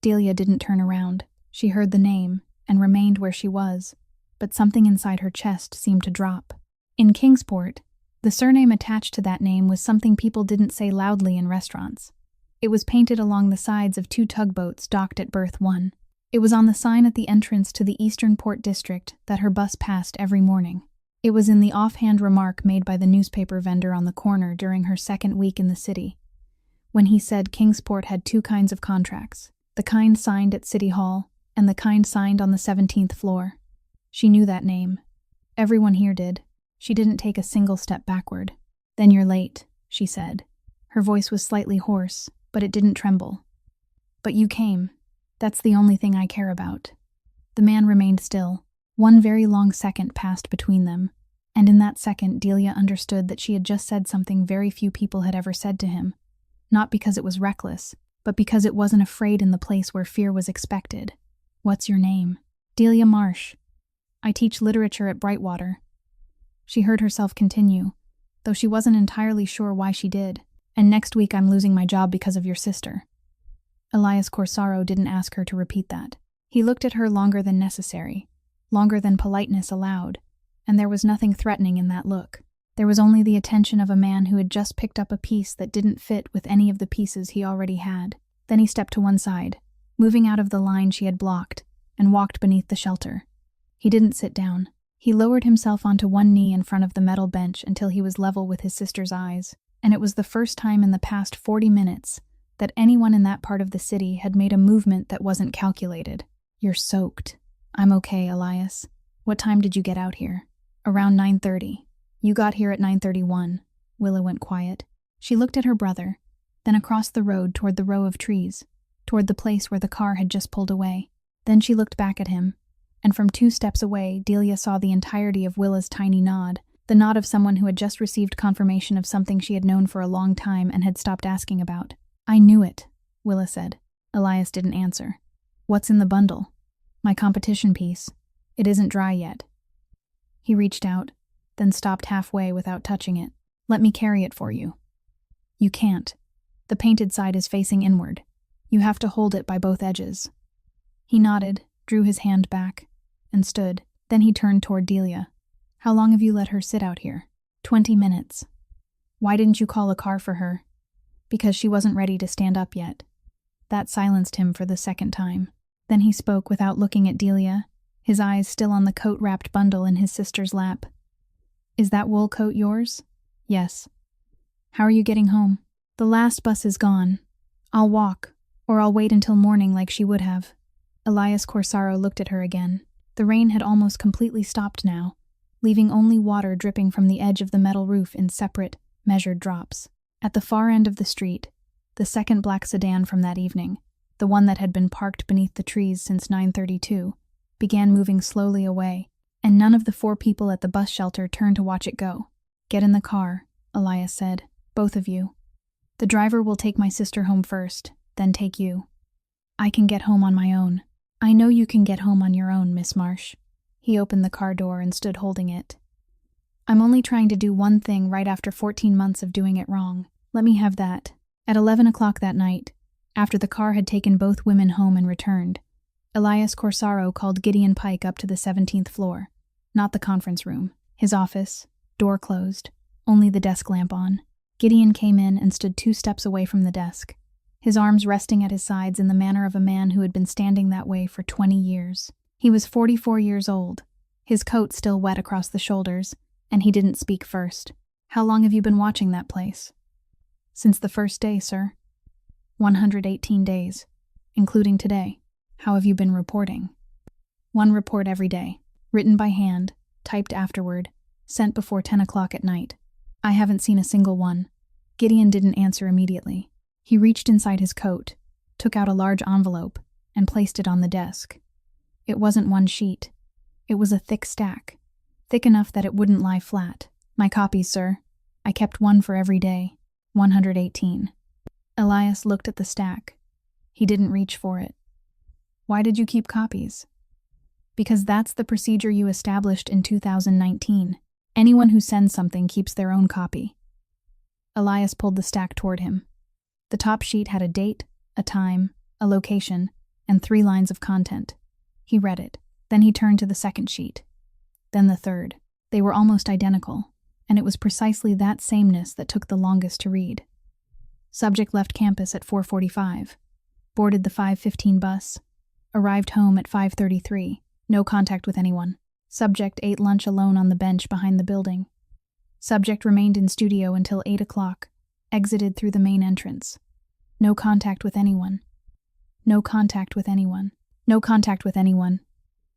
Delia didn't turn around. She heard the name, and remained where she was, but something inside her chest seemed to drop. In Kingsport, the surname attached to that name was something people didn't say loudly in restaurants. It was painted along the sides of 2 tugboats docked at berth 1. It was on the sign at the entrance to the Eastern Port District that her bus passed every morning. It was in the offhand remark made by the newspaper vendor on the corner during her second week in the city, when he said Kingsport had 2 kinds of contracts, the kind signed at City Hall and the kind signed on the 17th floor. She knew that name. Everyone here did. She didn't take a single step backward. "Then you're late," she said. Her voice was slightly hoarse, but it didn't tremble. "But you came. That's the only thing I care about." The man remained still. 1 very long second passed between them, and in that second Delia understood that she had just said something very few people had ever said to him, not because it was reckless, but because it wasn't afraid in the place where fear was expected. "What's your name?" "Delia Marsh. I teach literature at Brightwater." She heard herself continue, though she wasn't entirely sure why she did. "And next week I'm losing my job because of your sister." Elias Corsaro didn't ask her to repeat that. He looked at her longer than necessary, longer than politeness allowed, and there was nothing threatening in that look. There was only the attention of a man who had just picked up a piece that didn't fit with any of the pieces he already had. Then he stepped to one side, moving out of the line she had blocked, and walked beneath the shelter. He didn't sit down. He lowered himself onto one knee in front of the metal bench until he was level with his sister's eyes, and it was the first time in the past 40 minutes that anyone in that part of the city had made a movement that wasn't calculated. "You're soaked." "I'm okay, Elias. What time did you get out here?" "Around 9:30. You got here at 9:31. Willa went quiet. She looked at her brother, then across the road toward the row of trees, toward the place where the car had just pulled away. Then she looked back at him, and from 2 steps away, Delia saw the entirety of Willa's tiny nod, the nod of someone who had just received confirmation of something she had known for a long time and had stopped asking about. "I knew it," Willa said. Elias didn't answer. "What's in the bundle?" "My competition piece. It isn't dry yet." He reached out, then stopped halfway without touching it. "Let me carry it for you." "You can't. The painted side is facing inward. You have to hold it by both edges." He nodded, drew his hand back, and stood. Then he turned toward Delia. "How long have you let her sit out here?" 20 minutes. "Why didn't you call a car for her?" "Because she wasn't ready to stand up yet." That silenced him for the second time. Then he spoke without looking at Delia, his eyes still on the coat-wrapped bundle in his sister's lap. "Is that wool coat yours?" "Yes." "How are you getting home?" "The last bus is gone. I'll walk, or I'll wait until morning like she would have." Elias Corsaro looked at her again. The rain had almost completely stopped now, leaving only water dripping from the edge of the metal roof in separate, measured drops. At the far end of the street, the second black sedan from that evening, the one that had been parked beneath the trees since 9:32, began moving slowly away, and none of the 4 people at the bus shelter turned to watch it go. "Get in the car," Elias said. "Both of you. The driver will take my sister home first, then take you. I can get home on my own." "I know you can get home on your own, Miss Marsh." He opened the car door and stood holding it. "I'm only trying to do one thing right after 14 months of doing it wrong. Let me have that." At 11 o'clock that night, after the car had taken both women home and returned, Elias Corsaro called Gideon Pike up to the 17th floor, not the conference room. His office, door closed, only the desk lamp on. Gideon came in and stood 2 steps away from the desk, his arms resting at his sides in the manner of a man who had been standing that way for 20 years. He was 44 years old, his coat still wet across the shoulders, and he didn't speak first. "How long have you been watching that place?" "Since the first day, sir." 118 days, including today. "How have you been reporting?" "1 report every day, written by hand, typed afterward, sent before 10 o'clock at night." "I haven't seen a single one." Gideon didn't answer immediately. He reached inside his coat, took out a large envelope, and placed it on the desk. It wasn't 1 sheet. It was a thick stack, thick enough that it wouldn't lie flat. "My copies, sir. I kept 1 for every day. 118. Elias looked at the stack. He didn't reach for it. "Why did you keep copies?" "Because that's the procedure you established in 2019. Anyone who sends something keeps their own copy." Elias pulled the stack toward him. The top sheet had a date, a time, a location, and 3 lines of content. He read it. Then he turned to the second sheet. Then the third. They were almost identical, and it was precisely that sameness that took the longest to read. Subject left campus at 4:45. Boarded the 5:15 bus. Arrived home at 5:33. No contact with anyone. Subject ate lunch alone on the bench behind the building. Subject remained in studio until 8 o'clock. Exited through the main entrance. No contact with anyone. No contact with anyone. No contact with anyone.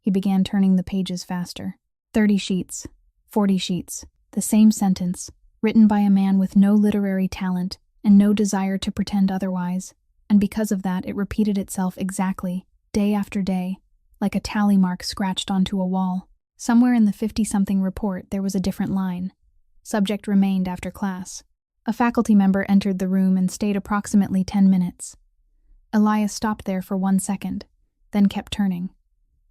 He began turning the pages faster. 30 sheets. 40 sheets. The same sentence, written by a man with no literary talent and no desire to pretend otherwise, and because of that it repeated itself exactly, day after day, like a tally mark scratched onto a wall. Somewhere in the 50-something report there was a different line. Subject remained after class. A faculty member entered the room and stayed approximately 10 minutes. Elias stopped there for 1 second, then kept turning.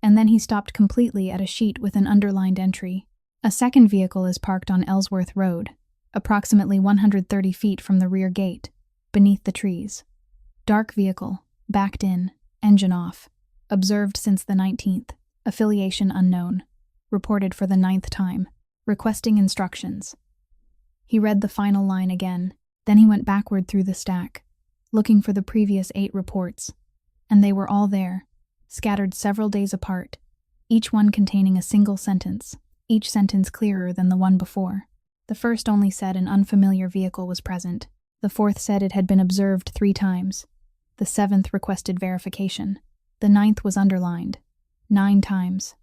And then he stopped completely at a sheet with an underlined entry. A second vehicle is parked on Ellsworth Road, approximately 130 feet from the rear gate, beneath the trees. Dark vehicle, backed in, engine off. Observed since the 19th. Affiliation unknown. Reported for the 9th time. Requesting instructions. He read the final line again, then he went backward through the stack, looking for the previous 8 reports. And they were all there, scattered several days apart, each one containing a single sentence, each sentence clearer than the one before. The first only said an unfamiliar vehicle was present. The fourth said it had been observed 3 times. The 7th requested verification. The 9th was underlined. 9 times.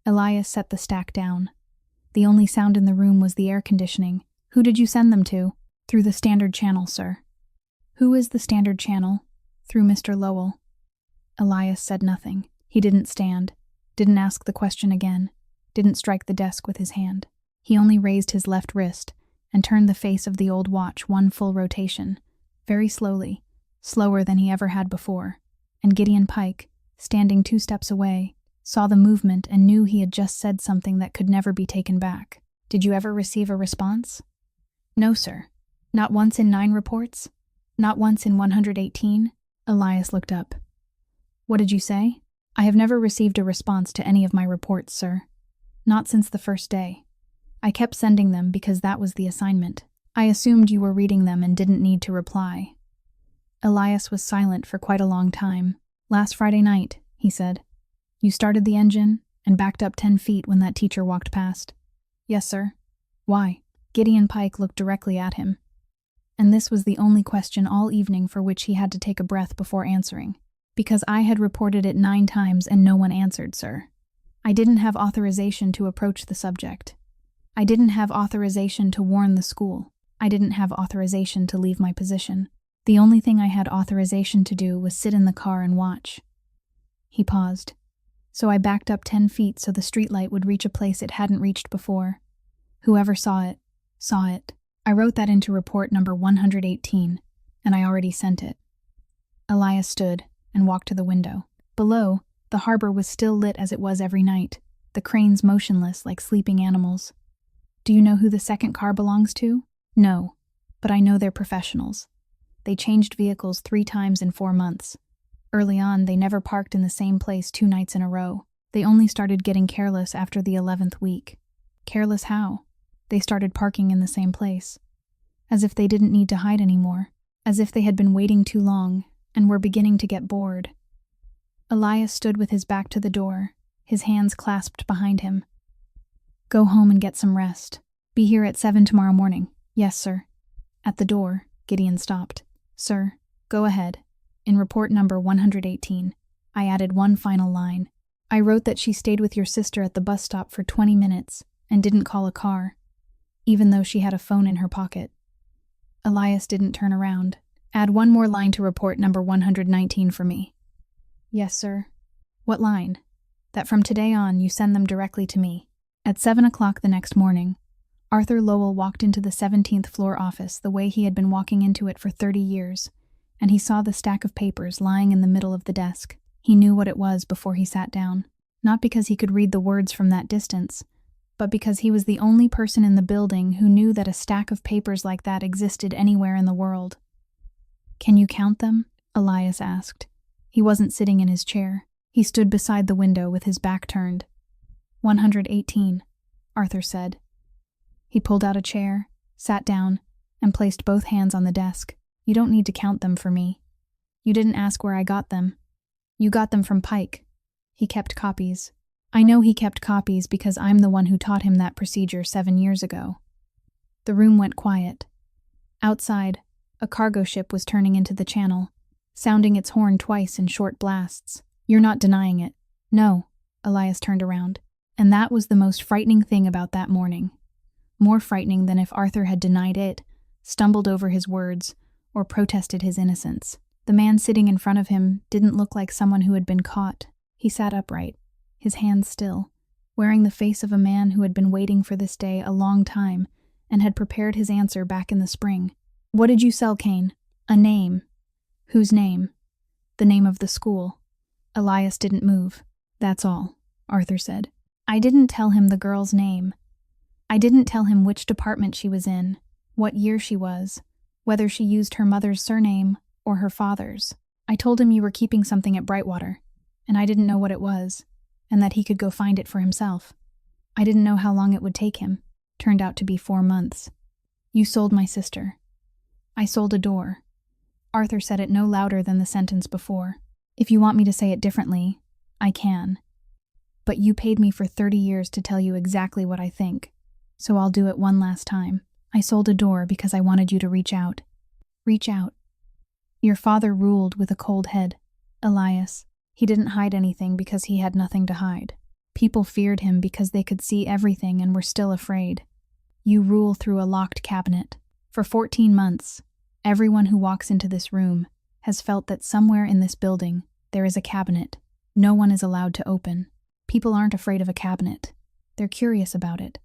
Elias set the stack down. The only sound in the room was the air conditioning. Who did you send them to? Through the standard channel, sir. Who is the standard channel? Through Mr. Lowell. Elias said nothing. He didn't stand, didn't ask the question again, didn't strike the desk with his hand. He only raised his left wrist and turned the face of the old watch 1 full rotation, very slowly, slower than he ever had before, and Gideon Pike, standing 2 steps away, saw the movement and knew he had just said something that could never be taken back. Did you ever receive a response? No, sir. Not once in 9 reports? Not once in 118? Elias looked up. What did you say? I have never received a response to any of my reports, sir. Not since the first day. I kept sending them because that was the assignment. I assumed you were reading them and didn't need to reply. Elias was silent for quite a long time. Last Friday night, he said. You started the engine and backed up 10 feet when that teacher walked past. Yes, sir. Why? Gideon Pike looked directly at him. And this was the only question all evening for which he had to take a breath before answering. Because I had reported it 9 times and no one answered, sir. I didn't have authorization to approach the subject. I didn't have authorization to warn the school. I didn't have authorization to leave my position. The only thing I had authorization to do was sit in the car and watch. He paused. So I backed up 10 feet so the streetlight would reach a place it hadn't reached before. Whoever saw it, saw it. I wrote that into report number 118, and I already sent it. Elias stood and walked to the window. Below, the harbor was still lit as it was every night, the cranes motionless like sleeping animals. Do you know who the second car belongs to? No, but I know they're professionals. They changed vehicles 3 times in 4 months. Early on, they never parked in the same place 2 nights in a row. They only started getting careless after the 11th week. Careless how? They started parking in the same place. As if they didn't need to hide anymore. As if they had been waiting too long and were beginning to get bored. Elias stood with his back to the door, his hands clasped behind him. Go home and get some rest. Be here at 7 tomorrow morning. Yes, sir. At the door, Gideon stopped. Sir, go ahead. In report number 118, I added 1 final line. I wrote that she stayed with your sister at the bus stop for 20 minutes and didn't call a car, even though she had a phone in her pocket. Elias didn't turn around. Add 1 more line to report number 119 for me. Yes, sir. What line? That from today on you send them directly to me. At 7 o'clock the next morning, Arthur Lowell walked into the 17th floor office the way he had been walking into it for 30 years, and he saw the stack of papers lying in the middle of the desk. He knew what it was before he sat down, not because he could read the words from that distance, but because he was the only person in the building who knew that a stack of papers like that existed anywhere in the world. Can you count them? Elias asked. He wasn't sitting in his chair. He stood beside the window with his back turned. 118, Arthur said. He pulled out a chair, sat down, and placed both hands on the desk. You don't need to count them for me. You didn't ask where I got them. You got them from Pike. He kept copies. I know he kept copies because I'm the one who taught him that procedure 7 years ago." The room went quiet. Outside, a cargo ship was turning into the channel, sounding its horn twice in short blasts. "You're not denying it." "No." Elias turned around. And that was the most frightening thing about that morning. More frightening than if Arthur had denied it, stumbled over his words, or protested his innocence. The man sitting in front of him didn't look like someone who had been caught. He sat upright, his hands still, wearing the face of a man who had been waiting for this day a long time and had prepared his answer back in the spring. "What did you sell, Kane?" "A name." "Whose name?" "The name of the school." Elias didn't move. "That's all," Arthur said. "I didn't tell him the girl's name. I didn't tell him which department she was in, what year she was, whether she used her mother's surname or her father's. I told him you were keeping something at Brightwater, and I didn't know what it was, and that he could go find it for himself. I didn't know how long it would take him. Turned out to be 4 months. You sold my sister. I sold a door." Arthur said it no louder than the sentence before. "If you want me to say it differently, I can. But you paid me for 30 years to tell you exactly what I think, so I'll do it one last time. I sold a door because I wanted you to reach out. Reach out. Your father ruled with a cold head, Elias. He didn't hide anything because he had nothing to hide. People feared him because they could see everything and were still afraid. You rule through a locked cabinet. For 14 months, everyone who walks into this room has felt that somewhere in this building there is a cabinet no one is allowed to open. People aren't afraid of a cabinet. They're curious about it.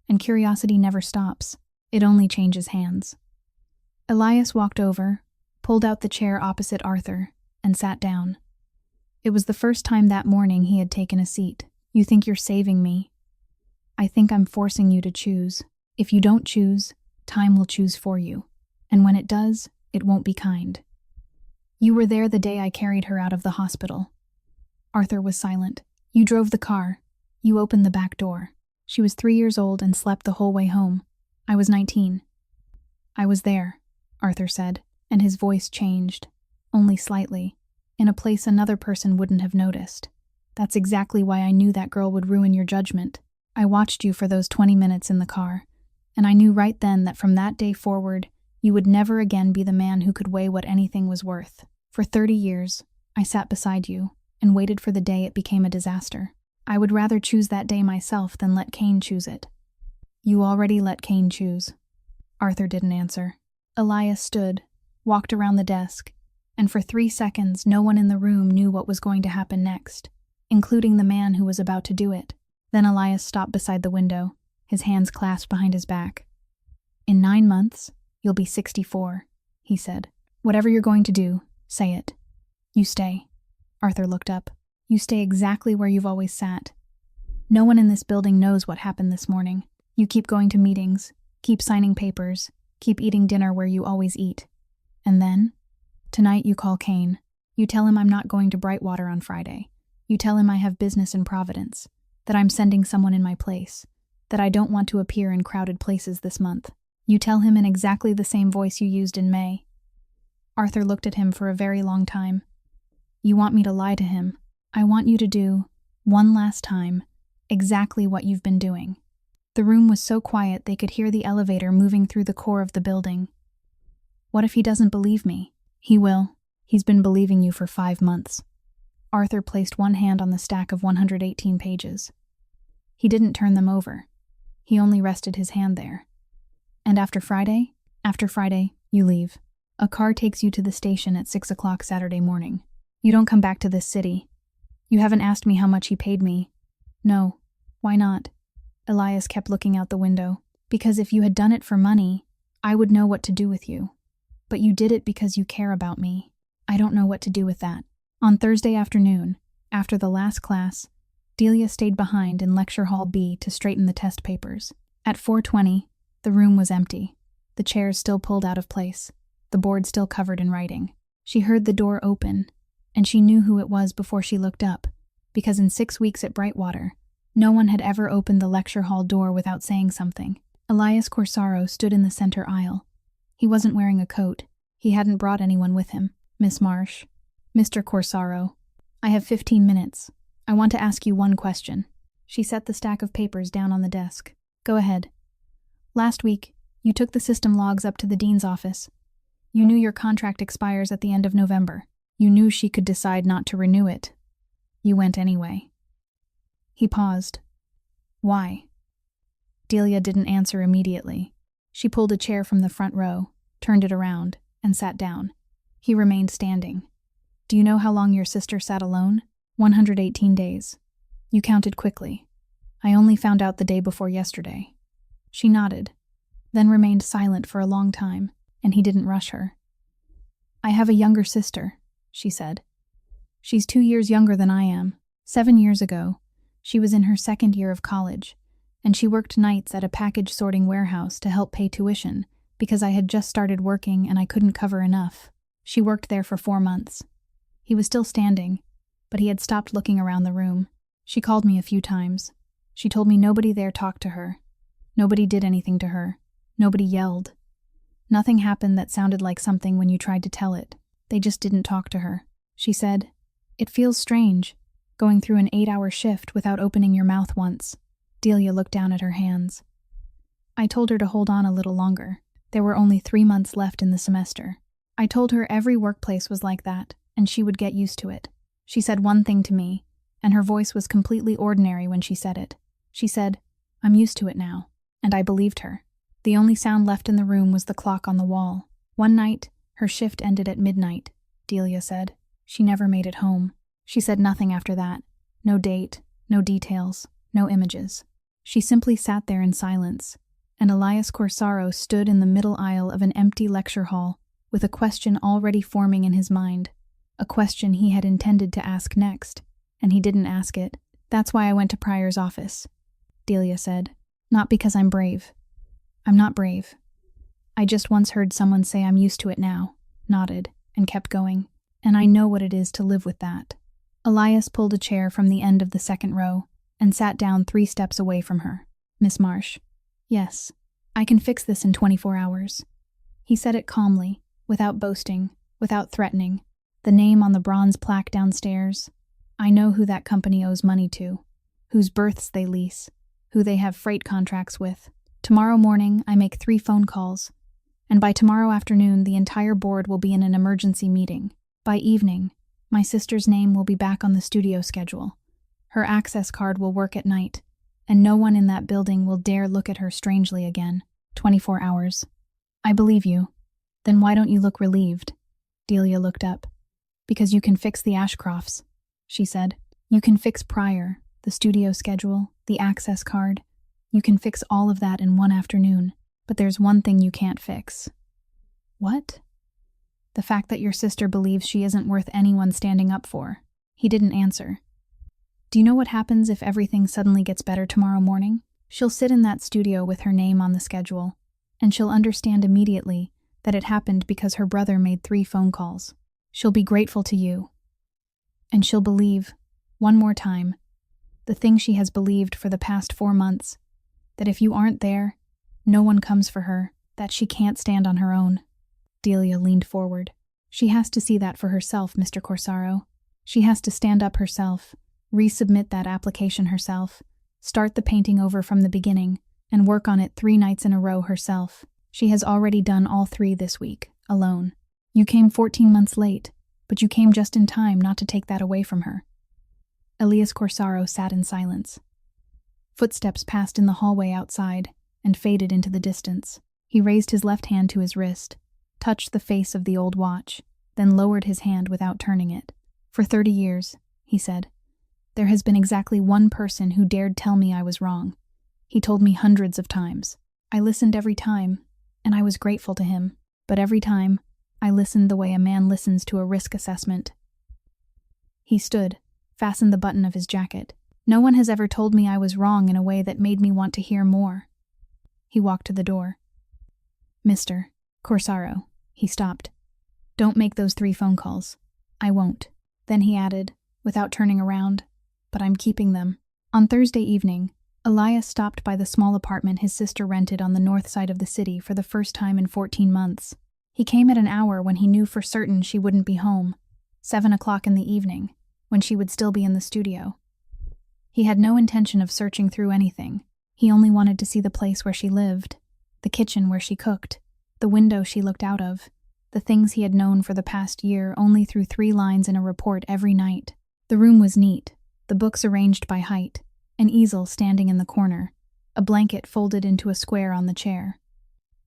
And curiosity never stops. It only changes hands." Elias walked over, pulled out the chair opposite Arthur, and sat down. It was the first time that morning he had taken a seat. "You think you're saving me. I think I'm forcing you to choose. If you don't choose, time will choose for you. And when it does, it won't be kind. You were there the day I carried her out of the hospital." Arthur was silent. "You drove the car. You opened the back door. She was 3 years old and slept the whole way home. I was 19. "I was there," Arthur said, and his voice changed, only slightly, in a place another person wouldn't have noticed. "That's exactly why I knew that girl would ruin your judgment. I watched you for those 20 minutes in the car, and I knew right then that from that day forward, you would never again be the man who could weigh what anything was worth. For 30 years, I sat beside you and waited for the day it became a disaster. I would rather choose that day myself than let Kane choose it." "You already let Kane choose." Arthur didn't answer. Elias stood, walked around the desk, and for 3 seconds no one in the room knew what was going to happen next, including the man who was about to do it. Then Elias stopped beside the window, his hands clasped behind his back. "In 9 months, you'll be 64, he said. "Whatever you're going to do, say it. You stay." Arthur looked up. "You stay exactly where you've always sat. No one in this building knows what happened this morning. You keep going to meetings, keep signing papers, keep eating dinner where you always eat. And then, tonight you call Kane. You tell him I'm not going to Brightwater on Friday. You tell him I have business in Providence, that I'm sending someone in my place, that I don't want to appear in crowded places this month. You tell him in exactly the same voice you used in May." Arthur looked at him for a very long time. "You want me to lie to him. I want you to do, one last time, exactly what you've been doing." The room was so quiet they could hear the elevator moving through the core of the building. "What if he doesn't believe me?" "He will. He's been believing you for 5 months." Arthur placed one hand on the stack of 118 pages. He didn't turn them over. He only rested his hand there. "And after Friday? After Friday, you leave. A car takes you to the station at 6 o'clock Saturday morning. You don't come back to this city. You haven't asked me how much he paid me." "No. Why not?" Elias kept looking out the window. "Because if you had done it for money, I would know what to do with you. But you did it because you care about me. I don't know what to do with that." On Thursday afternoon, after the last class, Delia stayed behind in Lecture Hall B to straighten the test papers. At 4:20, the room was empty, the chairs still pulled out of place, the board still covered in writing. She heard the door open, and she knew who it was before she looked up, because in 6 weeks at Brightwater, no one had ever opened the lecture hall door without saying something. Elias Corsaro stood in the center aisle. He wasn't wearing a coat. He hadn't brought anyone with him. Miss Marsh. Mr. Corsaro. I have 15 minutes. I want to ask you one question. She set the stack of papers down on the desk. Go ahead. Last week, you took the system logs up to the dean's office. You knew your contract expires at the end of November. You knew she could decide not to renew it. You went anyway. He paused. Why? Delia didn't answer immediately. She pulled a chair from the front row, turned it around, and sat down. He remained standing. Do you know how long your sister sat alone? 118 days. You counted quickly. I only found out the day before yesterday. She nodded, then remained silent for a long time, and he didn't rush her. I have a younger sister, she said. She's 2 years younger than I am. 7 years ago, she was in her second year of college, and she worked nights at a package sorting warehouse to help pay tuition because I had just started working and I couldn't cover enough. She worked there for 4 months. He was still standing, but he had stopped looking around the room. She called me a few times. She told me nobody there talked to her. Nobody did anything to her. Nobody yelled. Nothing happened that sounded like something when you tried to tell it. They just didn't talk to her. She said, "It feels strange, going through an 8-hour shift without opening your mouth once." Delia looked down at her hands. I told her to hold on a little longer. There were only 3 months left in the semester. I told her every workplace was like that, and she would get used to it. She said one thing to me, and her voice was completely ordinary when she said it. She said, "I'm used to it now," and I believed her. The only sound left in the room was the clock on the wall. One night, her shift ended at midnight, Delia said. She never made it home. She said nothing after that. No date, no details, no images. She simply sat there in silence, and Elias Corsaro stood in the middle aisle of an empty lecture hall with a question already forming in his mind, a question he had intended to ask next, and he didn't ask it. "That's why I went to Pryor's office," Delia said. "Not because I'm brave. I'm not brave. I just once heard someone say I'm used to it now," nodded, and kept going. "And I know what it is to live with that." Elias pulled a chair from the end of the second row and sat down 3 steps away from her. "Miss Marsh." "Yes, I can fix this in 24 hours. He said it calmly, without boasting, without threatening. The name on the bronze plaque downstairs. I know who that company owes money to, whose berths they lease, who they have freight contracts with. Tomorrow morning, I make 3 phone calls, and by tomorrow afternoon, the entire board will be in an emergency meeting. By evening, my sister's name will be back on the studio schedule. Her access card will work at night, and no one in that building will dare look at her strangely again. 24 hours. I believe you. Then why don't you look relieved?" Delia looked up. "Because you can fix the Ashcrofts," she said. "You can fix Pryor, the studio schedule, the access card. You can fix all of that in one afternoon. But there's one thing you can't fix." "What?" "The fact that your sister believes she isn't worth anyone standing up for." He didn't answer. "Do you know what happens if everything suddenly gets better tomorrow morning? She'll sit in that studio with her name on the schedule, and she'll understand immediately that it happened because her brother made 3 phone calls. She'll be grateful to you. And she'll believe, one more time, the thing she has believed for the past 4 months, that if you aren't there, no one comes for her, that she can't stand on her own." Delia leaned forward. "She has to see that for herself, Mr. Corsaro. She has to stand up herself, resubmit that application herself, start the painting over from the beginning, and work on it 3 nights in a row herself. She has already done all 3 this week, alone. You came 14 months late, but you came just in time not to take that away from her." Elias Corsaro sat in silence. Footsteps passed in the hallway outside and faded into the distance. He raised his left hand to his wrist, touched the face of the old watch, then lowered his hand without turning it. "For 30 years, he said, "there has been exactly one person who dared tell me I was wrong. He told me hundreds of times. I listened every time, and I was grateful to him. But every time, I listened the way a man listens to a risk assessment." He stood, fastened the button of his jacket. "No one has ever told me I was wrong in a way that made me want to hear more." He walked to the door. "Mr. Corsaro," he stopped. "Don't make those 3 phone calls. I won't." Then he added, without turning around, "But I'm keeping them." On Thursday evening, Elias stopped by the small apartment his sister rented on the north side of the city for the first time in 14 months. He came at an hour when he knew for certain she wouldn't be home, 7 o'clock in the evening, when she would still be in the studio. He had no intention of searching through anything. He only wanted to see the place where she lived, the kitchen where she cooked, the window she looked out of, the things he had known for the past year only through 3 lines in a report every night. The room was neat, the books arranged by height, an easel standing in the corner, a blanket folded into a square on the chair.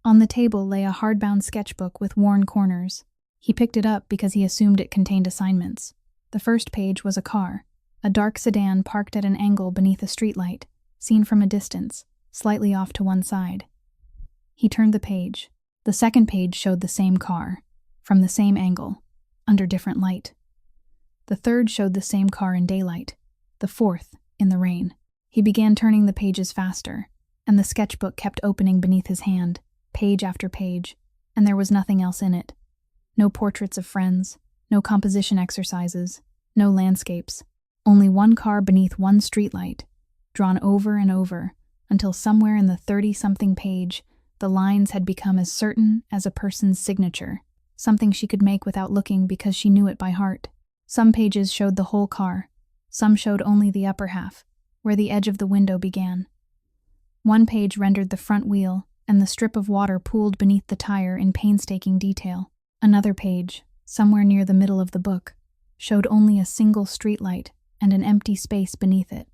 On the table lay a hardbound sketchbook with worn corners. He picked it up because he assumed it contained assignments. The first page was a car, a dark sedan parked at an angle beneath a streetlight, seen from a distance, slightly off to one side. He turned the page. The second page showed the same car, from the same angle, under different light. The third showed the same car in daylight, the fourth in the rain. He began turning the pages faster, and the sketchbook kept opening beneath his hand, page after page, and there was nothing else in it. No portraits of friends, no composition exercises, no landscapes, only one car beneath one streetlight, drawn over and over, until somewhere in the 30-something page, the lines had become as certain as a person's signature, something she could make without looking because she knew it by heart. Some pages showed the whole car, some showed only the upper half, where the edge of the window began. One page rendered the front wheel and the strip of water pooled beneath the tire in painstaking detail. Another page, somewhere near the middle of the book, showed only a single streetlight and an empty space beneath it,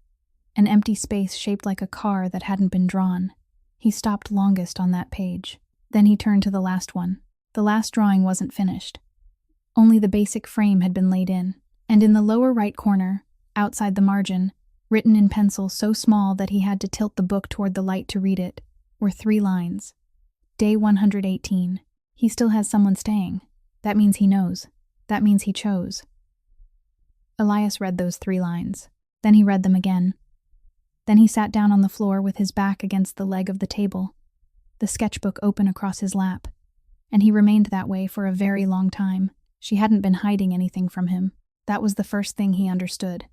an empty space shaped like a car that hadn't been drawn. He stopped longest on that page. Then he turned to the last one. The last drawing wasn't finished. Only the basic frame had been laid in, and in the lower right corner, outside the margin, written in pencil so small that he had to tilt the book toward the light to read it, were 3 lines. Day 118. He still has someone staying. That means he knows. That means he chose. Elias read those 3 lines. Then he read them again. Then he sat down on the floor with his back against the leg of the table, the sketchbook open across his lap, and he remained that way for a very long time. She hadn't been hiding anything from him. That was the first thing he understood,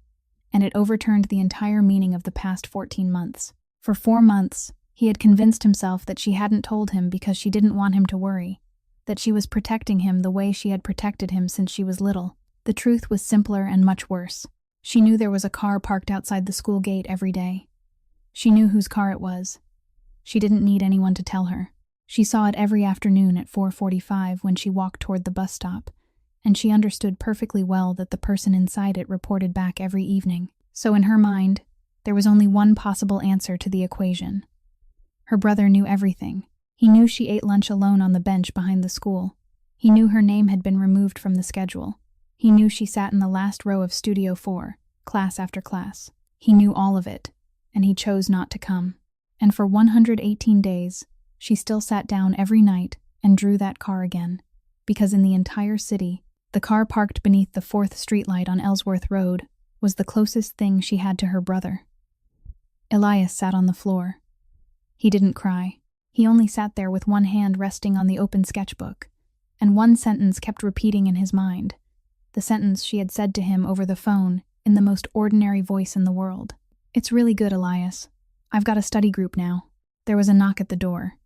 and it overturned the entire meaning of the past 14 months. For 4 months, he had convinced himself that she hadn't told him because she didn't want him to worry, that she was protecting him the way she had protected him since she was little. The truth was simpler and much worse. She knew there was a car parked outside the school gate every day. She knew whose car it was. She didn't need anyone to tell her. She saw it every afternoon at 4:45 when she walked toward the bus stop, and she understood perfectly well that the person inside it reported back every evening. So in her mind, there was only one possible answer to the equation. Her brother knew everything. He knew she ate lunch alone on the bench behind the school. He knew her name had been removed from the schedule. He knew she sat in the last row of Studio 4, class after class. He knew all of it, and he chose not to come. And for 118 days, she still sat down every night and drew that car again, because in the entire city, the car parked beneath the 4th streetlight on Ellsworth Road was the closest thing she had to her brother. Elias sat on the floor. He didn't cry. He only sat there with one hand resting on the open sketchbook, and one sentence kept repeating in his mind, the sentence she had said to him over the phone in the most ordinary voice in the world. "It's really good, Elias. I've got a study group now." There was a knock at the door.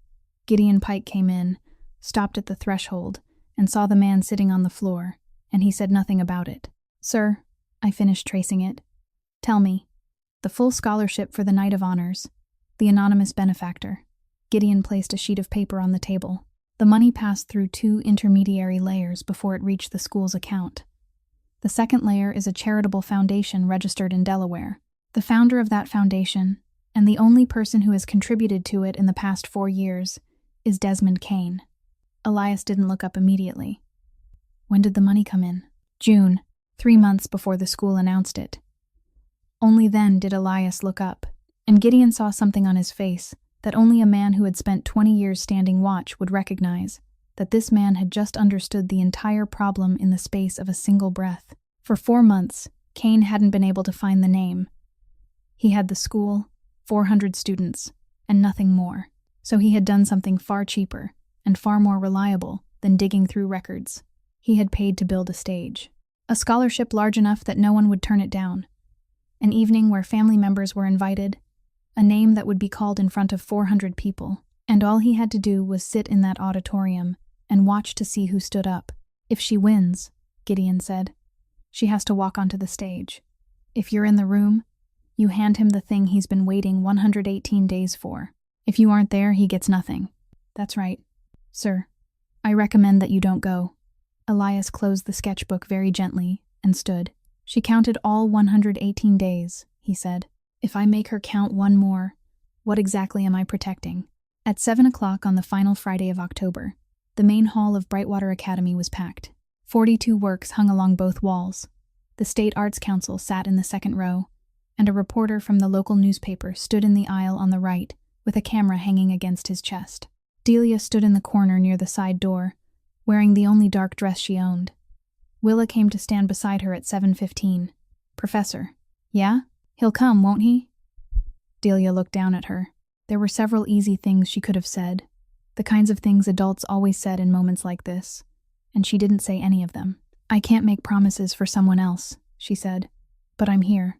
Gideon Pike came in, stopped at the threshold, and saw the man sitting on the floor, and he said nothing about it. "Sir," I finished tracing it. "Tell me." "The full scholarship for the Knight of Honors. The anonymous benefactor." Gideon placed a sheet of paper on the table. The money passed through 2 intermediary layers before it reached the school's account. The second layer is a charitable foundation registered in Delaware. The founder of that foundation, and the only person who has contributed to it in the past 4 years, is Desmond Kane. Elias didn't look up immediately. "When did the money come in?" "June, 3 months before the school announced it." Only then did Elias look up, and Gideon saw something on his face that only a man who had spent 20 years standing watch would recognize, that this man had just understood the entire problem in the space of a single breath. For 4 months, Kane hadn't been able to find the name. He had the school, 400 students, and nothing more. So he had done something far cheaper and far more reliable than digging through records. He had paid to build a stage. A scholarship large enough that no one would turn it down. An evening where family members were invited. A name that would be called in front of 400 people. And all he had to do was sit in that auditorium and watch to see who stood up. If she wins, Gideon said, she has to walk onto the stage. If you're in the room, you hand him the thing he's been waiting 118 days for. If you aren't there, he gets nothing. That's right. Sir, I recommend that you don't go. Elias closed the sketchbook very gently and stood. She counted all 118 days, he said. If I make her count one more, what exactly am I protecting? At 7 o'clock on the final Friday of October, the main hall of Brightwater Academy was packed. 42 works hung along both walls. The State Arts Council sat in the second row, and a reporter from the local newspaper stood in the aisle on the right, with a camera hanging against his chest. Delia stood in the corner near the side door, wearing the only dark dress she owned. Willa came to stand beside her at 7:15. Professor. Yeah? He'll come, won't he? Delia looked down at her. There were several easy things she could have said, the kinds of things adults always said in moments like this, and she didn't say any of them. I can't make promises for someone else, she said, but I'm here.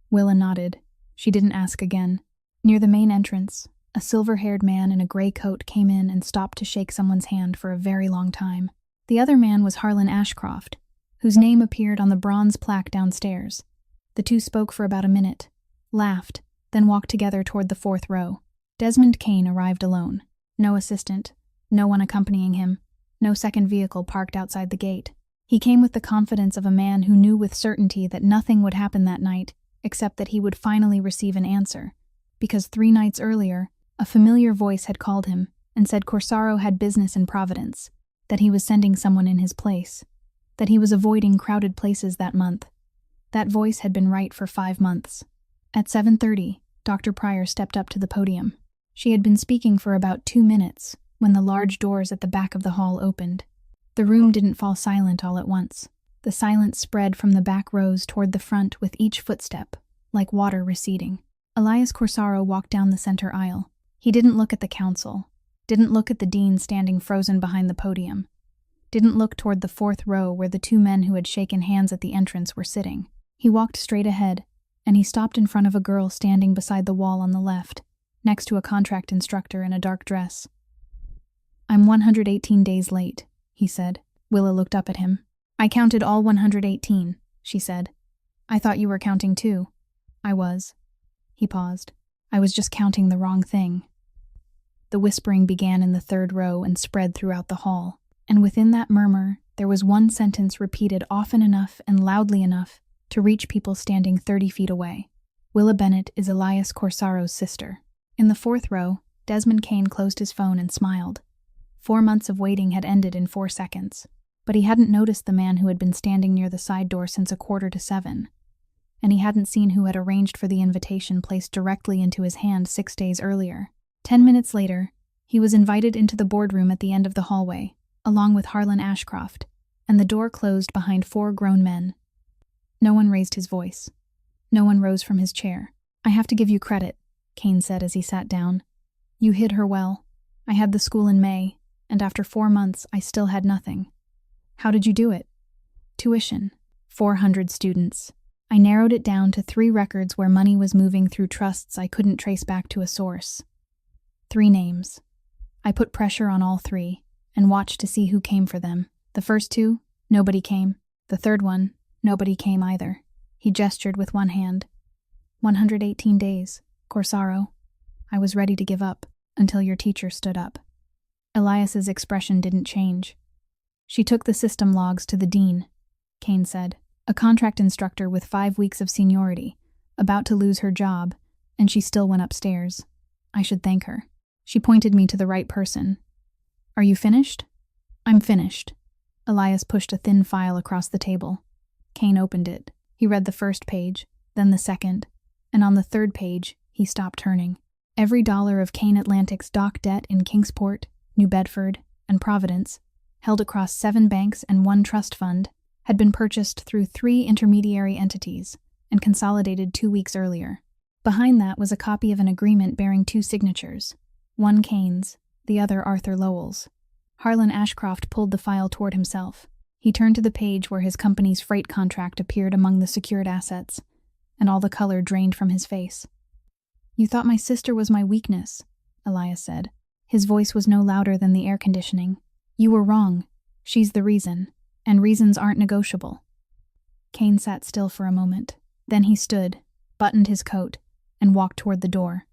Willa nodded. She didn't ask again. Near the main entrance, a silver-haired man in a gray coat came in and stopped to shake someone's hand for a very long time. The other man was Harlan Ashcroft, whose name appeared on the bronze plaque downstairs. The two spoke for about a minute, laughed, then walked together toward the fourth row. Desmond Kane arrived alone. No assistant, no one accompanying him, no second vehicle parked outside the gate. He came with the confidence of a man who knew with certainty that nothing would happen that night, except that he would finally receive an answer, because 3 nights earlier, a familiar voice had called him and said Corsaro had business in Providence, that he was sending someone in his place, that he was avoiding crowded places that month. That voice had been right for 5 months. At 7:30, Dr. Pryor stepped up to the podium. She had been speaking for about 2 minutes when the large doors at the back of the hall opened. The room didn't fall silent all at once. The silence spread from the back rows toward the front with each footstep, like water receding. Elias Corsaro walked down the center aisle. He didn't look at the council, didn't look at the dean standing frozen behind the podium, didn't look toward the fourth row where the 2 men who had shaken hands at the entrance were sitting. He walked straight ahead, and he stopped in front of a girl standing beside the wall on the left, next to a contract instructor in a dark dress. I'm 118 days late, he said. Willa looked up at him. I counted all 118, she said. I thought you were counting too. I was. He paused. I was just counting the wrong thing. The whispering began in the third row and spread throughout the hall, and within that murmur there was one sentence repeated often enough and loudly enough to reach people standing 30 feet away. Willa Bennett is Elias Corsaro's sister. In the fourth row, Desmond Kane closed his phone and smiled. 4 months of waiting had ended in 4 seconds, but he hadn't noticed the man who had been standing near the side door since 6:45, and he hadn't seen who had arranged for the invitation placed directly into his hand 6 days earlier. 10 minutes later, he was invited into the boardroom at the end of the hallway, along with Harlan Ashcroft, and the door closed behind 4 grown men. No one raised his voice. No one rose from his chair. I have to give you credit, Kane said as he sat down. You hid her well. I had the school in May, and after 4 months I still had nothing. How did you do it? Tuition. 400 students. I narrowed it down to 3 records where money was moving through trusts I couldn't trace back to a source. 3 names. I put pressure on all 3, and watched to see who came for them. The first 2, nobody came. The third one, nobody came either. He gestured with one hand. 118 days, Corsaro. I was ready to give up, until your teacher stood up. Elias's expression didn't change. She took the system logs to the dean, Kane said, a contract instructor with 5 weeks of seniority, about to lose her job, and she still went upstairs. I should thank her. She pointed me to the right person. Are you finished? I'm finished. Elias pushed a thin file across the table. Kane opened it. He read the first page, then the second, and on the third page, he stopped turning. Every dollar of Kane Atlantic's dock debt in Kingsport, New Bedford, and Providence, held across 7 banks and 1 trust fund, had been purchased through 3 intermediary entities and consolidated 2 weeks earlier. Behind that was a copy of an agreement bearing 2 signatures, one Kane's, the other Arthur Lowell's. Harlan Ashcroft pulled the file toward himself. He turned to the page where his company's freight contract appeared among the secured assets, and all the color drained from his face. You thought my sister was my weakness, Elias said. His voice was no louder than the air conditioning. You were wrong. She's the reason, and reasons aren't negotiable. Kane sat still for a moment. Then he stood, buttoned his coat, and walked toward the door.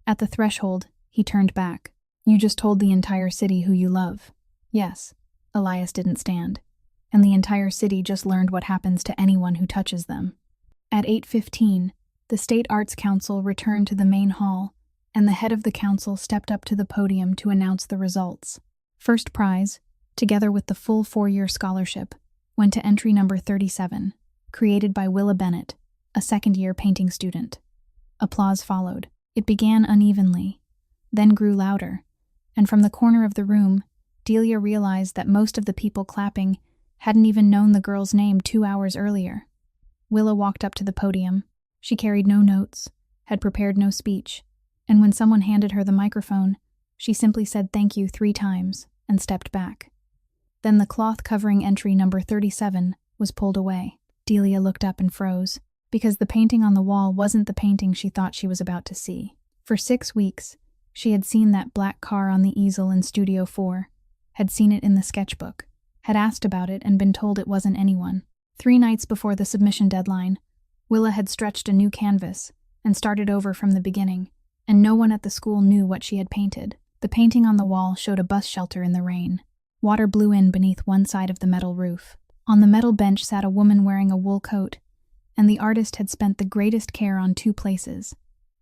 At the threshold, he turned back. You just told the entire city who you love. Yes, Elias didn't stand. And the entire city just learned what happens to anyone who touches them. At 8:15, the State Arts Council returned to the main hall, and the head of the council stepped up to the podium to announce the results. First prize, together with the full 4-year scholarship, went to entry number 37, created by Willa Bennett, a second-year painting student. Applause followed. It began unevenly, then grew louder, and from the corner of the room, Delia realized that most of the people clapping hadn't even known the girl's name 2 hours earlier. Willa walked up to the podium. She carried no notes, had prepared no speech, and when someone handed her the microphone, she simply said thank you 3 times and stepped back. Then the cloth covering entry number 37 was pulled away. Delia looked up and froze, because the painting on the wall wasn't the painting she thought she was about to see. For 6 weeks, she had seen that black car on the easel in Studio 4, had seen it in the sketchbook, had asked about it and been told it wasn't anyone. 3 nights before the submission deadline, Willa had stretched a new canvas and started over from the beginning, and no one at the school knew what she had painted. The painting on the wall showed a bus shelter in the rain. Water blew in beneath one side of the metal roof. On the metal bench sat a woman wearing a wool coat, and the artist had spent the greatest care on 2 places: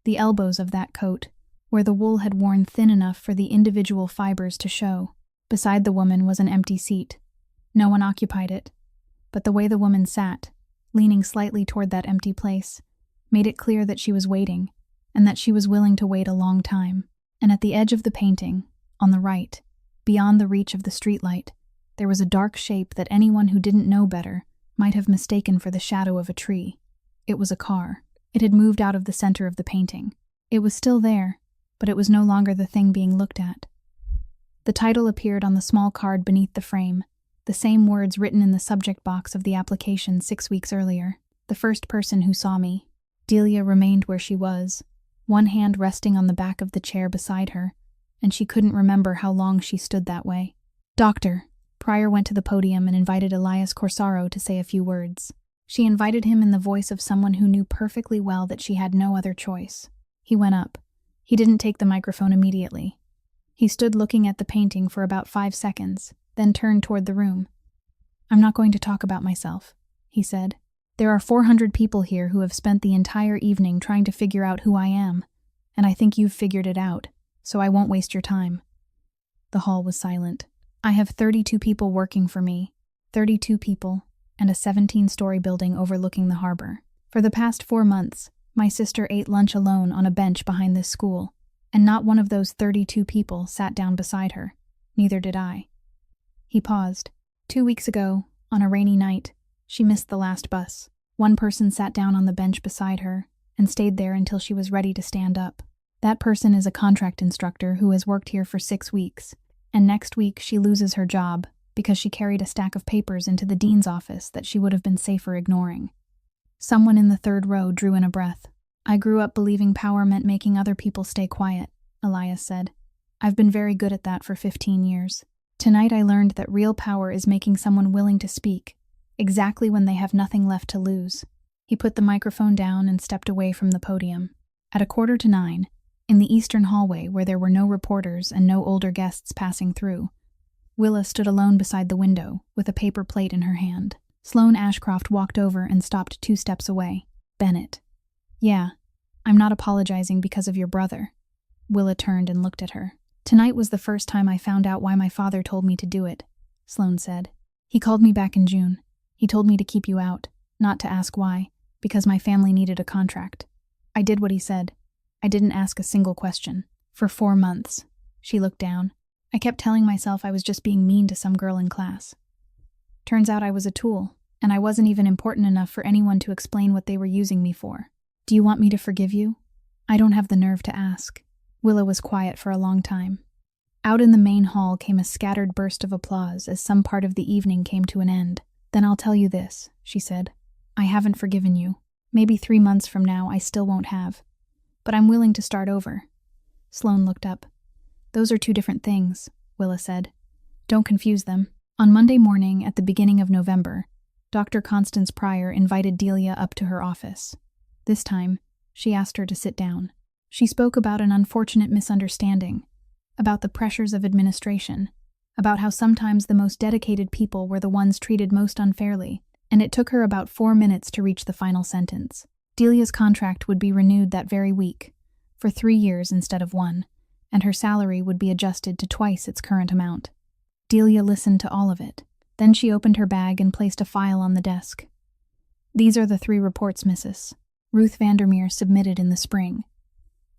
the elbows of that coat, where the wool had worn thin enough for the individual fibers to show. Beside the woman was an empty seat. No one occupied it, but the way the woman sat, leaning slightly toward that empty place, made it clear that she was waiting, and that she was willing to wait a long time. And at the edge of the painting, on the right, beyond the reach of the streetlight, there was a dark shape that anyone who didn't know better might have mistaken for the shadow of a tree. It was a car. It had moved out of the center of the painting. It was still there, but it was no longer the thing being looked at. The title appeared on the small card beneath the frame, the same words written in the subject box of the application 6 weeks earlier. The first person who saw me. Delia remained where she was, one hand resting on the back of the chair beside her, and she couldn't remember how long she stood that way. Doctor. Pryor went to the podium and invited Elias Corsaro to say a few words. She invited him in the voice of someone who knew perfectly well that she had no other choice. He went up. He didn't take the microphone immediately. He stood looking at the painting for about 5 seconds, then turned toward the room. I'm not going to talk about myself, he said. There are 400 people here who have spent the entire evening trying to figure out who I am, and I think you've figured it out, so I won't waste your time. The hall was silent. I have 32 people working for me, 32 people, and a 17-story building overlooking the harbor. For the past 4 months, my sister ate lunch alone on a bench behind this school, and not one of those 32 people sat down beside her. Neither did I. He paused. 2 weeks ago, on a rainy night, she missed the last bus. One person sat down on the bench beside her and stayed there until she was ready to stand up. That person is a contract instructor who has worked here for 6 weeks, and next week she loses her job because she carried a stack of papers into the dean's office that she would have been safer ignoring. Someone in the 3rd row drew in a breath. I grew up believing power meant making other people stay quiet, Elias said. I've been very good at that for 15 years. Tonight I learned that real power is making someone willing to speak, exactly when they have nothing left to lose. He put the microphone down and stepped away from the podium. At 8:45, in the eastern hallway where there were no reporters and no older guests passing through, Willa stood alone beside the window with a paper plate in her hand. Sloane Ashcroft walked over and stopped 2 steps away. Bennett. Yeah, I'm not apologizing because of your brother. Willa turned and looked at her. Tonight was the first time I found out why my father told me to do it, Sloane said. He called me back in June. He told me to keep you out, not to ask why, because my family needed a contract. I did what he said. I didn't ask a single question. For 4 months. She looked down. I kept telling myself I was just being mean to some girl in class. Turns out I was a tool, and I wasn't even important enough for anyone to explain what they were using me for. Do you want me to forgive you? I don't have the nerve to ask. Willa was quiet for a long time. Out in the main hall came a scattered burst of applause as some part of the evening came to an end. Then I'll tell you this, she said. I haven't forgiven you. Maybe 3 months from now I still won't have. But I'm willing to start over. Sloane looked up. Those are 2 different things, Willa said. Don't confuse them. On Monday morning, at the beginning of November, Dr. Constance Pryor invited Delia up to her office. This time, she asked her to sit down. She spoke about an unfortunate misunderstanding, about the pressures of administration, about how sometimes the most dedicated people were the ones treated most unfairly, and it took her about 4 minutes to reach the final sentence. Delia's contract would be renewed that very week, for 3 years instead of 1, and her salary would be adjusted to twice its current amount. Delia listened to all of it. Then she opened her bag and placed a file on the desk. These are the 3 reports, Mrs. Ruth Vandermeer submitted in the spring.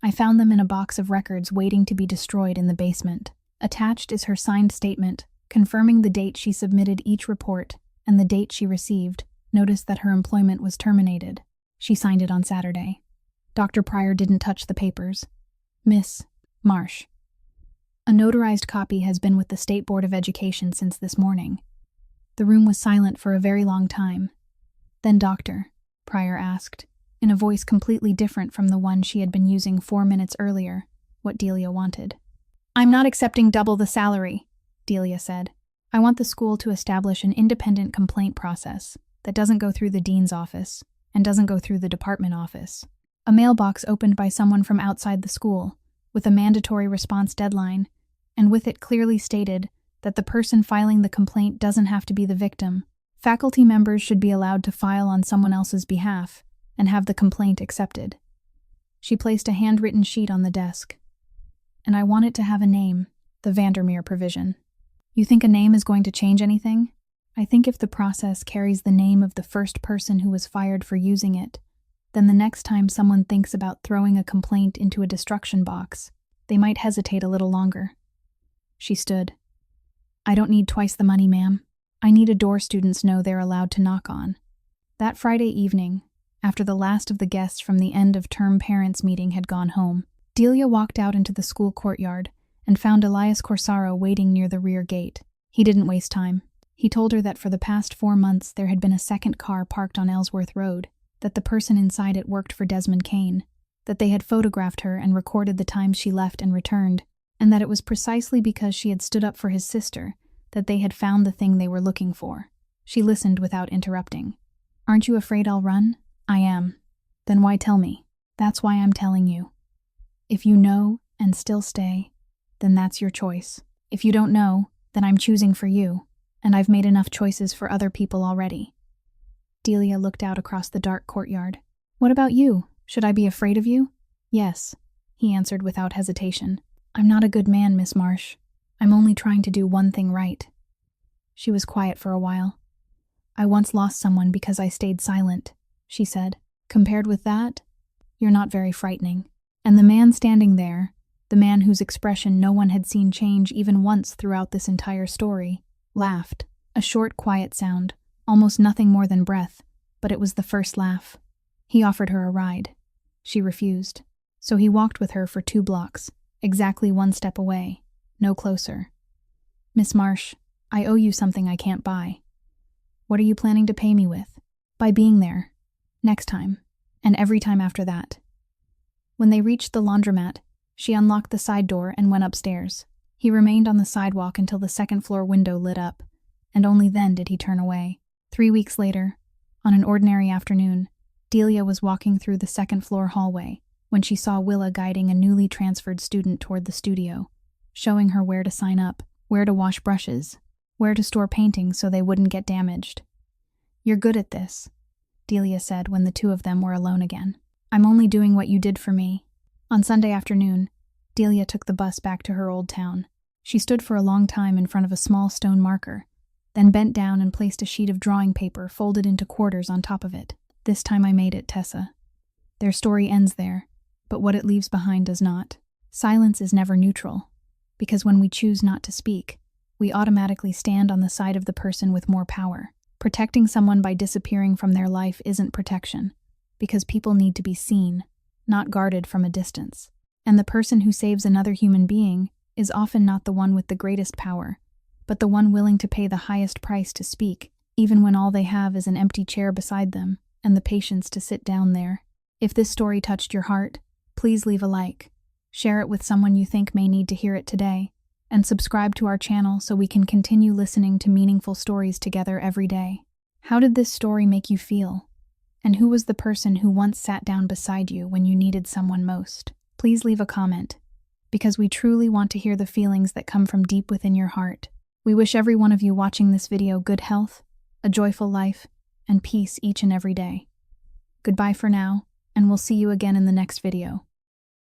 I found them in a box of records waiting to be destroyed in the basement. Attached is her signed statement, confirming the date she submitted each report and the date she received. Notice that her employment was terminated. She signed it on Saturday. Dr. Pryor didn't touch the papers. Miss Marsh. A notarized copy has been with the State Board of Education since this morning. The room was silent for a very long time. Then Dr. Pryor asked, in a voice completely different from the one she had been using 4 minutes earlier, what Delia wanted. I'm not accepting double the salary, Delia said. I want the school to establish an independent complaint process that doesn't go through the dean's office and doesn't go through the department office. A mailbox opened by someone from outside the school, with a mandatory response deadline, and with it clearly stated that the person filing the complaint doesn't have to be the victim. Faculty members should be allowed to file on someone else's behalf and have the complaint accepted. She placed a handwritten sheet on the desk. And I want it to have a name, the Vandermeer provision. You think a name is going to change anything? I think if the process carries the name of the first person who was fired for using it, then the next time someone thinks about throwing a complaint into a destruction box, they might hesitate a little longer. She stood. I don't need twice the money, ma'am. I need a door students know they're allowed to knock on. That Friday evening, after the last of the guests from the end-of-term parents' meeting had gone home, Delia walked out into the school courtyard and found Elias Corsaro waiting near the rear gate. He didn't waste time. He told her that for the past 4 months there had been a second car parked on Ellsworth Road, that the person inside it worked for Desmond Kane, that they had photographed her and recorded the times she left and returned, and that it was precisely because she had stood up for his sister that they had found the thing they were looking for. She listened without interrupting. Aren't you afraid I'll run? I am. Then why tell me? That's why I'm telling you. If you know and still stay, then that's your choice. If you don't know, then I'm choosing for you, and I've made enough choices for other people already. Delia looked out across the dark courtyard. What about you? Should I be afraid of you? Yes, he answered without hesitation. I'm not a good man, Miss Marsh. I'm only trying to do one thing right. She was quiet for a while. I once lost someone because I stayed silent, she said. Compared with that, you're not very frightening. And the man standing there, the man whose expression no one had seen change even once throughout this entire story, laughed. A short, quiet sound, almost nothing more than breath, but it was the first laugh. He offered her a ride. She refused. So he walked with her for 2 blocks, exactly 1 step away, no closer. Miss Marsh, I owe you something I can't buy. What are you planning to pay me with? By being there. Next time. And every time after that. When they reached the laundromat, she unlocked the side door and went upstairs. He remained on the sidewalk until the 2nd floor window lit up, and only then did he turn away. 3 weeks later, on an ordinary afternoon, Delia was walking through the 2nd floor hallway when she saw Willa guiding a newly transferred student toward the studio, showing her where to sign up, where to wash brushes, where to store paintings so they wouldn't get damaged. You're good at this, Delia said when the 2 of them were alone again. I'm only doing what you did for me. On Sunday afternoon, Delia took the bus back to her old town. She stood for a long time in front of a small stone marker, then bent down and placed a sheet of drawing paper folded into quarters on top of it. This time I made it, Tessa. Their story ends there, but what it leaves behind does not. Silence is never neutral, because when we choose not to speak, we automatically stand on the side of the person with more power. Protecting someone by disappearing from their life isn't protection, because people need to be seen, not guarded from a distance. And the person who saves another human being is often not the one with the greatest power, but the one willing to pay the highest price to speak, even when all they have is an empty chair beside them and the patience to sit down there. If this story touched your heart, please leave a like. Share it with someone you think may need to hear it today. and subscribe to our channel so we can continue listening to meaningful stories together every day. How did this story make you feel? And who was the person who once sat down beside you when you needed someone most? Please leave a comment, because we truly want to hear the feelings that come from deep within your heart. We wish every one of you watching this video good health, a joyful life, and peace each and every day. Goodbye for now, and we'll see you again in the next video.